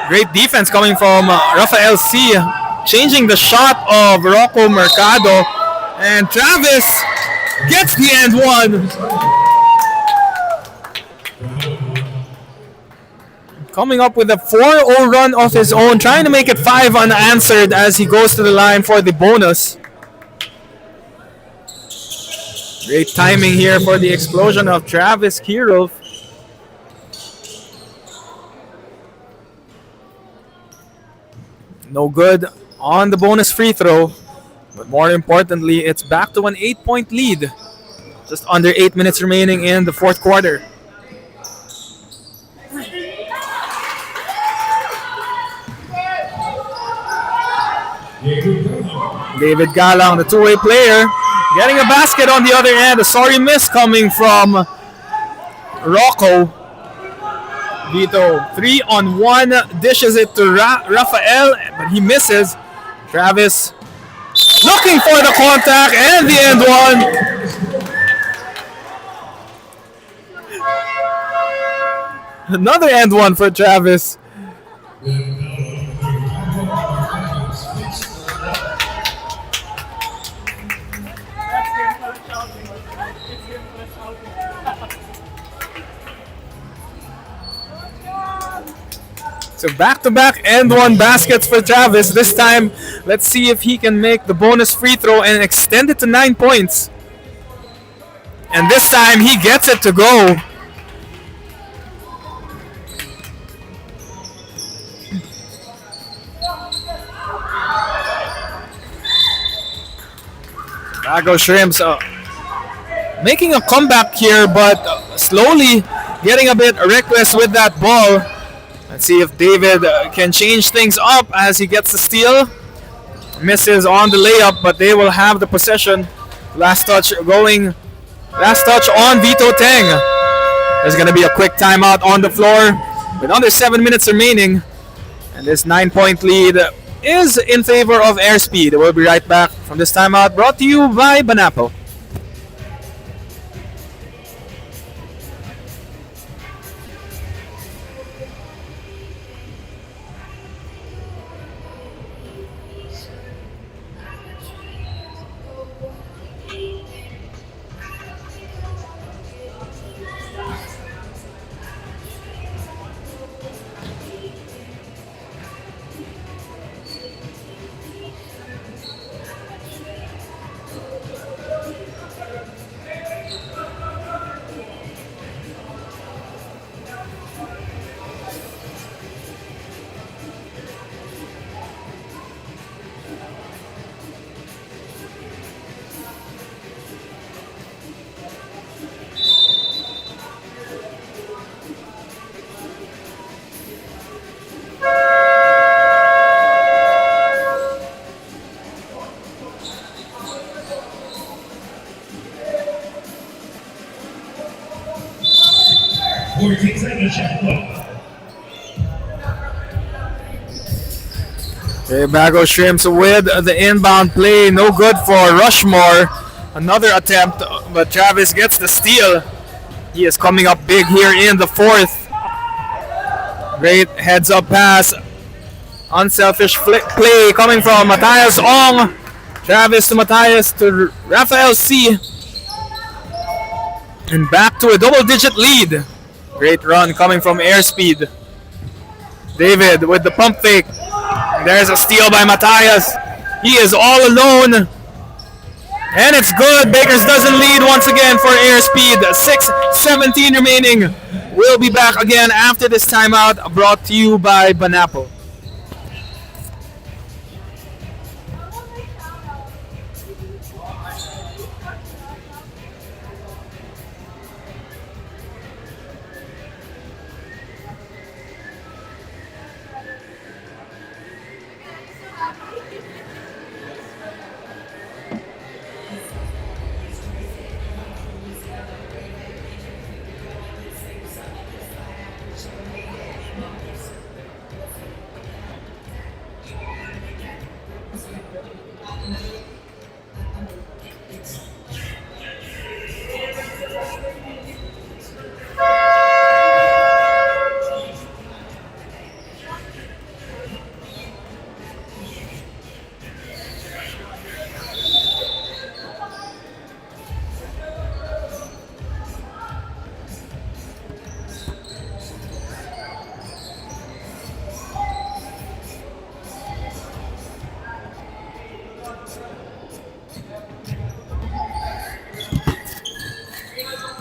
great defense coming from Rafael C. Changing the shot of Rocco Mercado. And Travis gets the end one. Coming up with a 4-0 run of his own, trying to make it 5 unanswered as he goes to the line for the bonus. Great timing here for the explosion of Travis Kirov. No good on the bonus free throw. But more importantly, it's back to an 8-point lead. Just under 8 minutes remaining in the fourth quarter. David Galang, the two-way player, getting a basket on the other end. A sorry miss coming from Rocco. Vito, 3-on-1, dishes it to Rafael, but he misses. Travis looking for the contact and the end one. Another end one for Travis. So back-to-back and one baskets for Travis. This time, let's see if he can make the bonus free throw and extend it to 9 points. And this time, he gets it to go. Chicago Shrimps making a comeback here, but slowly getting a bit reckless with that ball. Let's see if David can change things up as he gets the steal. Misses on the layup, but they will have the possession. Last touch on Vito Teng. There's going to be a quick timeout on the floor with under 7 minutes remaining. And this 9-point lead is in favor of Airspeed. We'll be right back from this timeout, brought to you by Banapo. Okay, Bago Shrimps with the inbound play. No good for Rushmore. Another attempt, but Travis gets the steal. He is coming up big here in the fourth. Great heads-up pass. Unselfish play coming from Matthias Ong. Travis to Matthias to Rafael C. And back to a double-digit lead. Great run coming from Airspeed. David with the pump fake. There's a steal by Matthias. He is all alone. And it's good. Bakers doesn't lead once again for Airspeed. 6:17 remaining. We'll be back again after this timeout, brought to you by Banapo.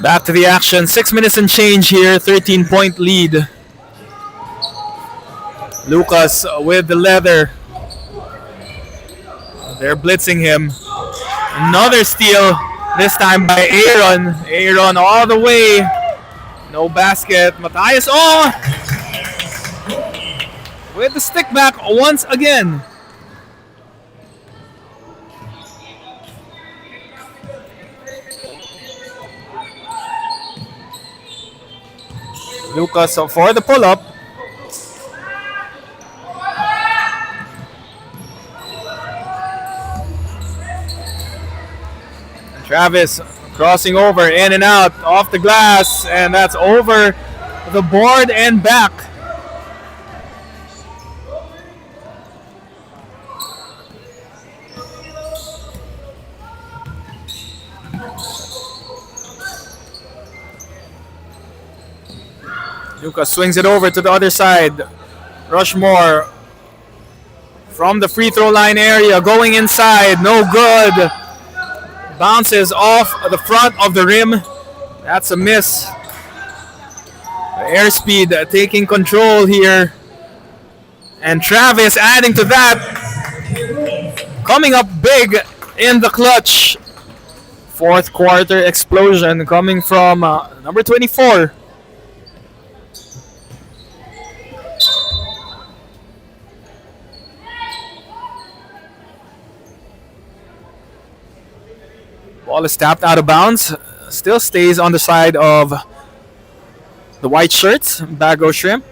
Back to the action. 6 minutes and change here. 13-point lead. Lucas with the leather. They're blitzing him. Another steal. This time by Aaron. Aaron all the way. No basket. Matthias with the stick back once again. Lucas for the pull-up. Travis crossing over, in and out, off the glass, and that's over the board and back. Lucas swings it over to the other side. Rushmore from the free throw line area, going inside, no good. Bounces off the front of the rim. That's a miss. Airspeed taking control here. And Travis adding to that. Coming up big in the clutch. Fourth quarter explosion coming from number 24. Ball is tapped out of bounds. Still stays on the side of the white shirts. Back goes Shrimp.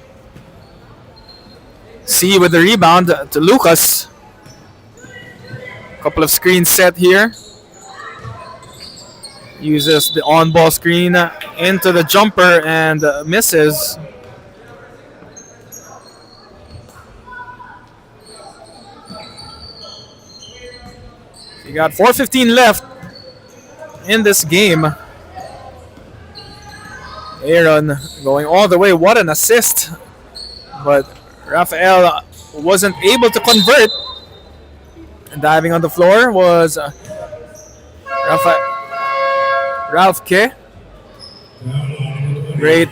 C with the rebound to Lucas. Couple of screens set here. Uses the on-ball screen into the jumper and misses. You got 4:15 left in this game. Aaron going all the way. What an assist. But Rafael wasn't able to convert. And diving on the floor was Ralph K. Great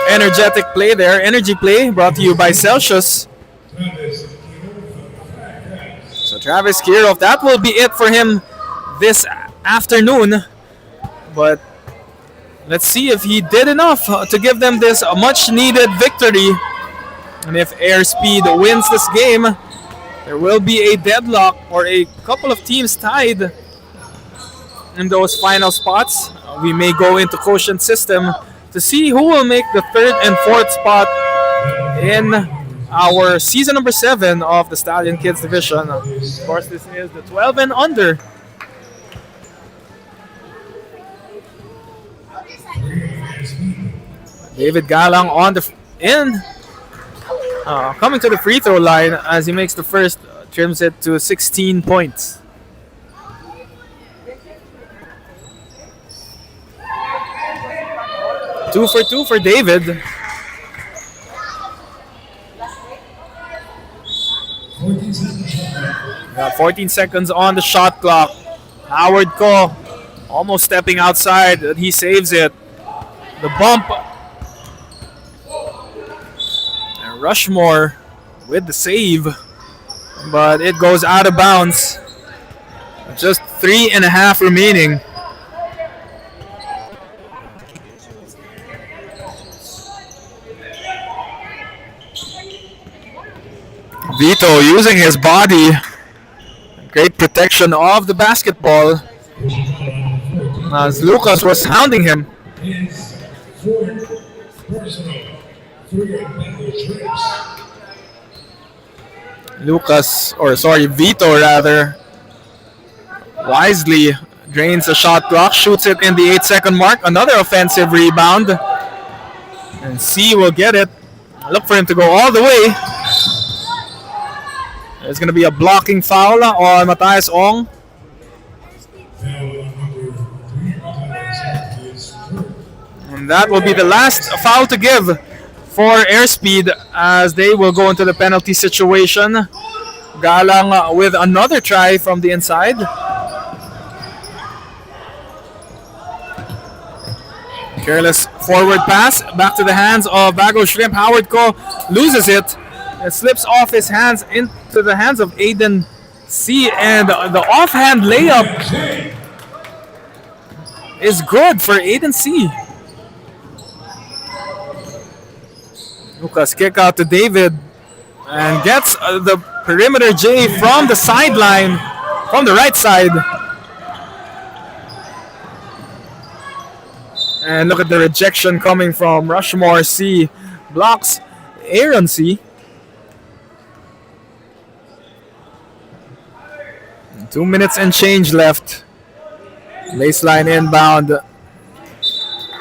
energetic play there. Energy play brought to you by Celsius. So Travis Kirov, that will be it for him this afternoon. But let's see if he did enough to give them this much needed victory. And if Airspeed wins this game, there will be a deadlock or a couple of teams tied in those final spots. We may go into quotient system to see who will make the third and fourth spot in our season number 7 of the Stallion Kids division. Of course, this is the 12 and under. David Galang on the coming to the free throw line as he makes the first, trims it to 16 points. Two for two for David. 14 seconds on the shot clock. Howard Ko almost stepping outside, but he saves it. The bump. And Rushmore with the save, but it goes out of bounds. Just 3.5 remaining. Vito using his body. Great protection of the basketball as Lucas was hounding him. Vito rather, wisely drains the shot clock, shoots it in the 8-second mark. Another offensive rebound. And C will get it. Look for him to go all the way. There's going to be a blocking foul on Matthias Ong. And that will be the last foul to give for Airspeed as they will go into the penalty situation. Galang with another try from the inside. Careless forward pass back to the hands of Bago Shrimp. Howard Ko loses it. It slips off his hands into the hands of Aiden C. And the offhand layup is good for Aiden C. Lucas kick out to David and gets the perimeter J from the sideline, from the right side. And look at the rejection coming from Rushmore C. Blocks Aaron C. 2 minutes and change left. Baseline inbound.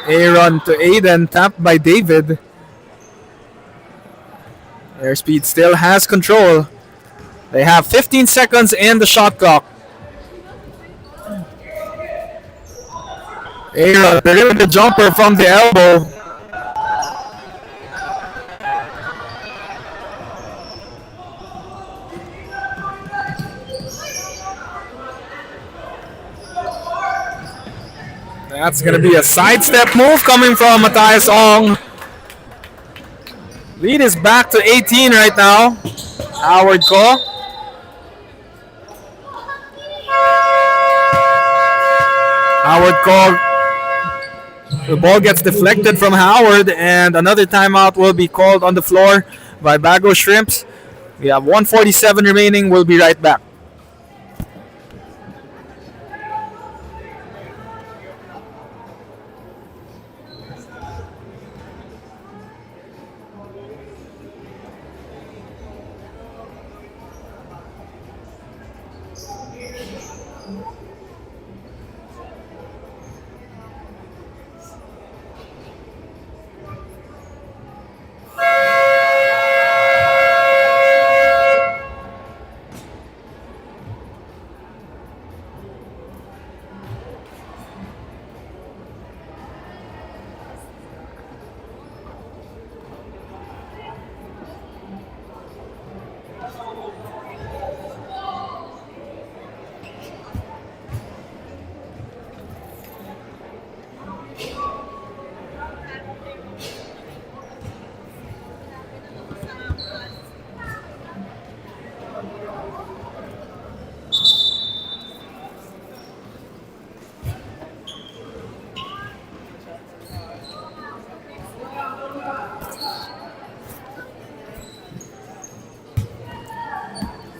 Aaron to Aiden, tapped by David. Airspeed still has control. They have 15 seconds in the shot clock. Aaron, perimeter jumper from the elbow. That's going to be a sidestep move coming from Matthias Ong. Lead is back to 18 right now. Howard Ko. Howard Ko. The ball gets deflected from Howard, and another timeout will be called on the floor by Bago Shrimps. We have 1:47 remaining. We'll be right back.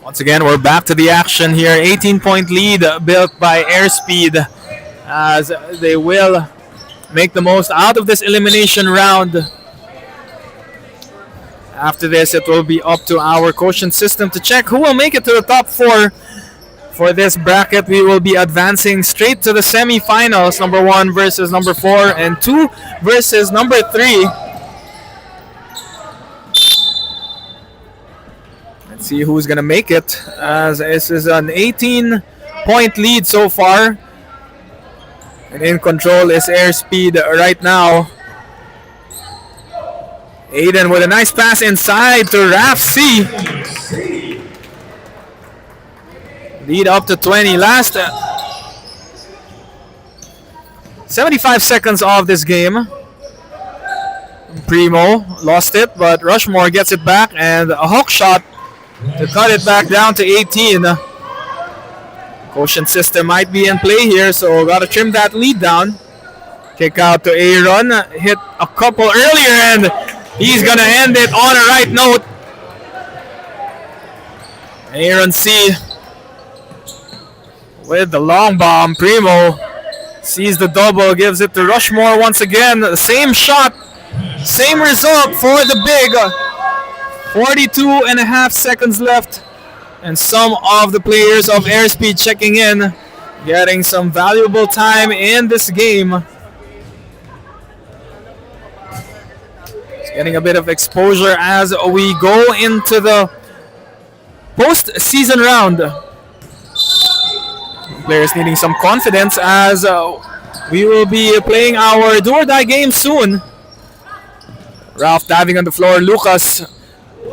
Once again, we're back to the action here. 18-point lead built by Airspeed as they will make the most out of this elimination round. After this, it will be up to our quotient system to check who will make it to the top four. For this bracket, we will be advancing straight to the semifinals. Number 1 versus number 4 and 2 versus number 3. Let's see who's going to make it, as this is an 18-point lead so far. And in control is Airspeed right now. Aiden with a nice pass inside to Raf C. Lead up to 20. Last 75 seconds of this game. Primo lost it, but Rushmore gets it back, and a hook shot to cut it back down to 18. Quotient system might be in play here, so gotta trim that lead down. Kick out to Aaron, hit a couple earlier, and he's gonna end it on a right note. Aaron C with the long bomb. Primo sees the double, gives it to Rushmore once again. The same shot, same result for the big. 42 and a half seconds left, and some of the players of Airspeed checking in, getting some valuable time in this game. It's getting a bit of exposure as we go into the post-season round. Players needing some confidence as we will be playing our do-or-die game soon. Ralph diving on the floor. Lucas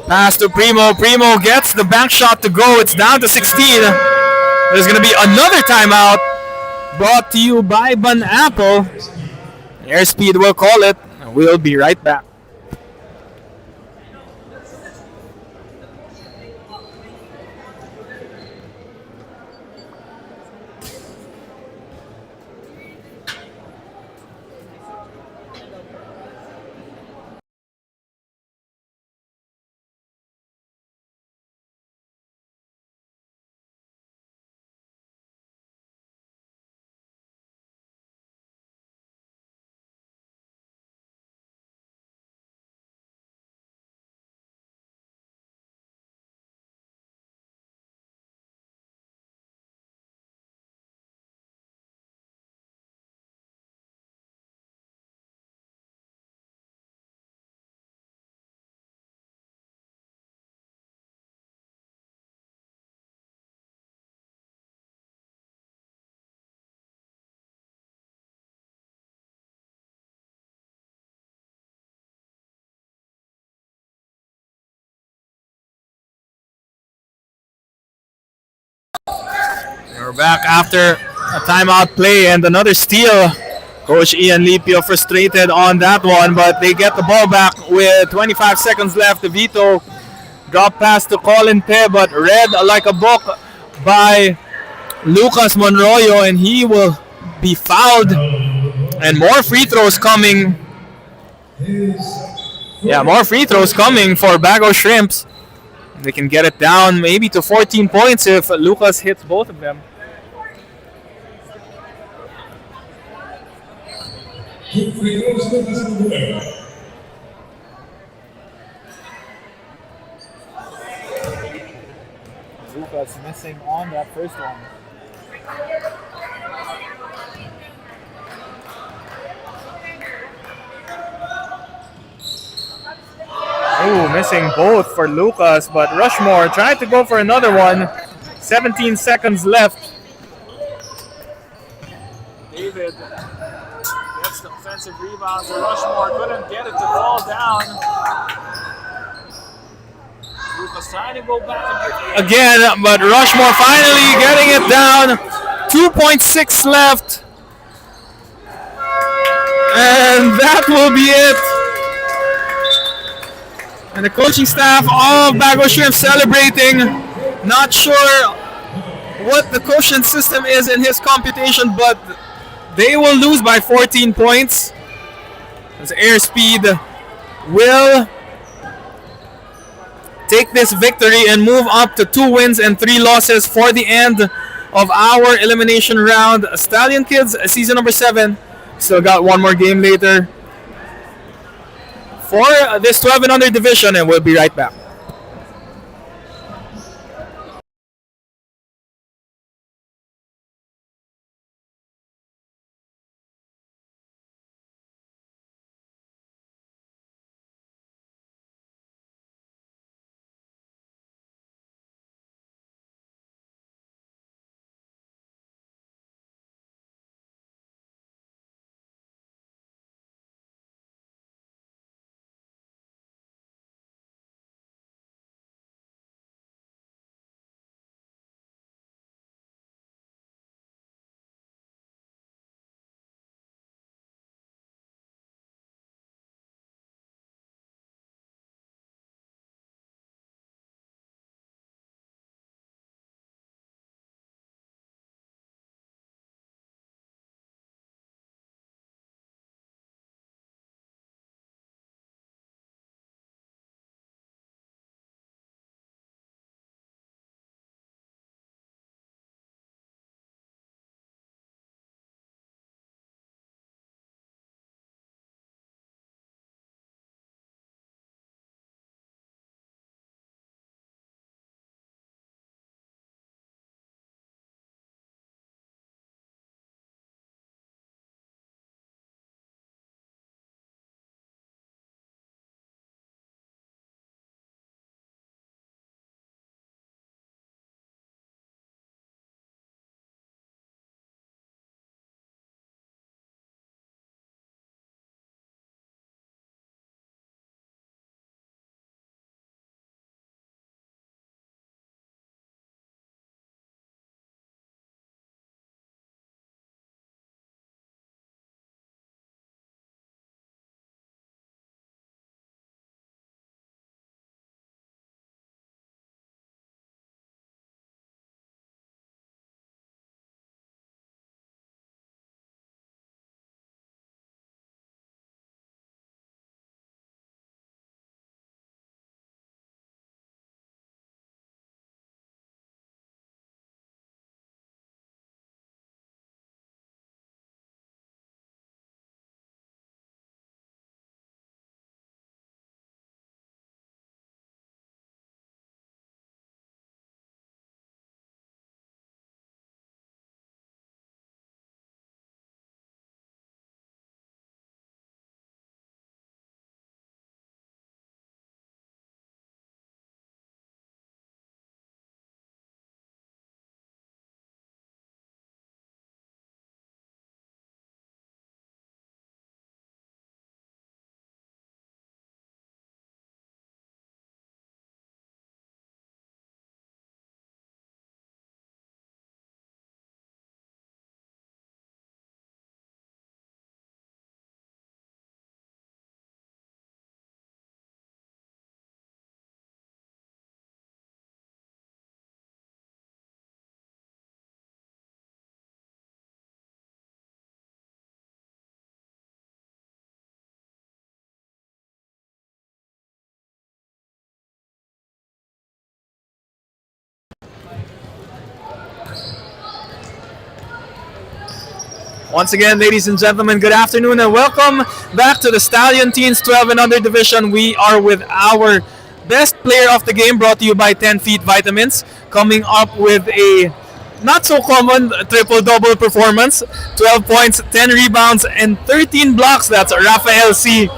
pass to Primo. Primo gets the bank shot to go. It's down to 16. There's going to be another timeout brought to you by Ban Apple. Airspeed will call it. And we'll be right back. We're back after a timeout play and another steal. Coach Ian Lipio frustrated on that one, but they get the ball back with 25 seconds left. Vito drop pass to Colin Pe, but read like a book by Lucas Monroyo, and he will be fouled. And more free throws coming. Yeah, more free throws coming for Bago Shrimps. They can get it down maybe to 14 points if Lucas hits both of them. Lucas missing on that first one. Oh, missing both for Lucas, but Rushmore tried to go for another one. 17 seconds left. David gets the offensive rebound, so Rushmore couldn't get it to fall down. Lucas trying to go back again, but Rushmore finally getting it down. 2.6 left. And that will be it. And the coaching staff of Bago Shrimp celebrating. Not sure what the quotient system is in his computation, but they will lose by 14 points. As Airspeed will take this victory and move up to 2 wins and 3 losses for the end of our elimination round. Stallion Kids, season number 7. Still got one more game later for this 12 and under division, and we'll be right back. Once again, ladies and gentlemen, good afternoon and welcome back to the Stallion Teens 12 and Under Division. We are with our best player of the game, brought to you by 10 Feet Vitamins, coming up with a not so common triple-double performance. 12 points, 10 rebounds, and 13 blocks. That's Rafael C.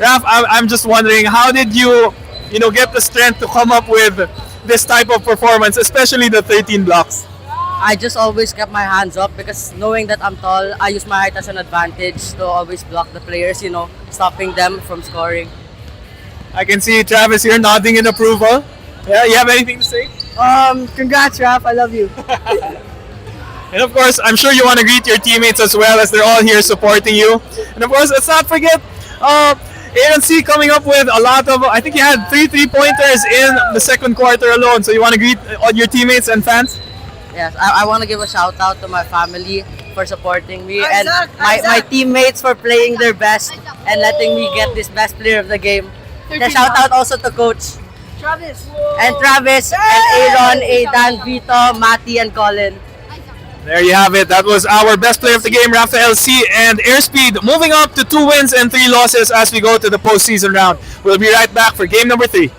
Raf, I'm just wondering, how did you get the strength to come up with this type of performance, especially the 13 blocks? I just always kept my hands up because knowing that I'm tall, I use my height as an advantage to always block the players, stopping them from scoring. I can see Travis here nodding in approval. Yeah, you have anything to say? Congrats, Raf. I love you. And of course, I'm sure you want to greet your teammates as well, as they're all here supporting you. And of course, let's not forget Aaron C coming up with a lot of, I think you had 3 3-pointers in the second quarter alone. So you want to greet all your teammates and fans? Yes, I want to give a shout out to my family for supporting me and my teammates for playing their best and letting me get this best player of the game. And a shout out also to Coach Travis and Aaron, Aidan, Vito, Matty, and Colin. There you have it. That was our best player of the game, Rafael C. and Airspeed, moving up to 2 wins and 3 losses as we go to the postseason round. We'll be right back for game number 3.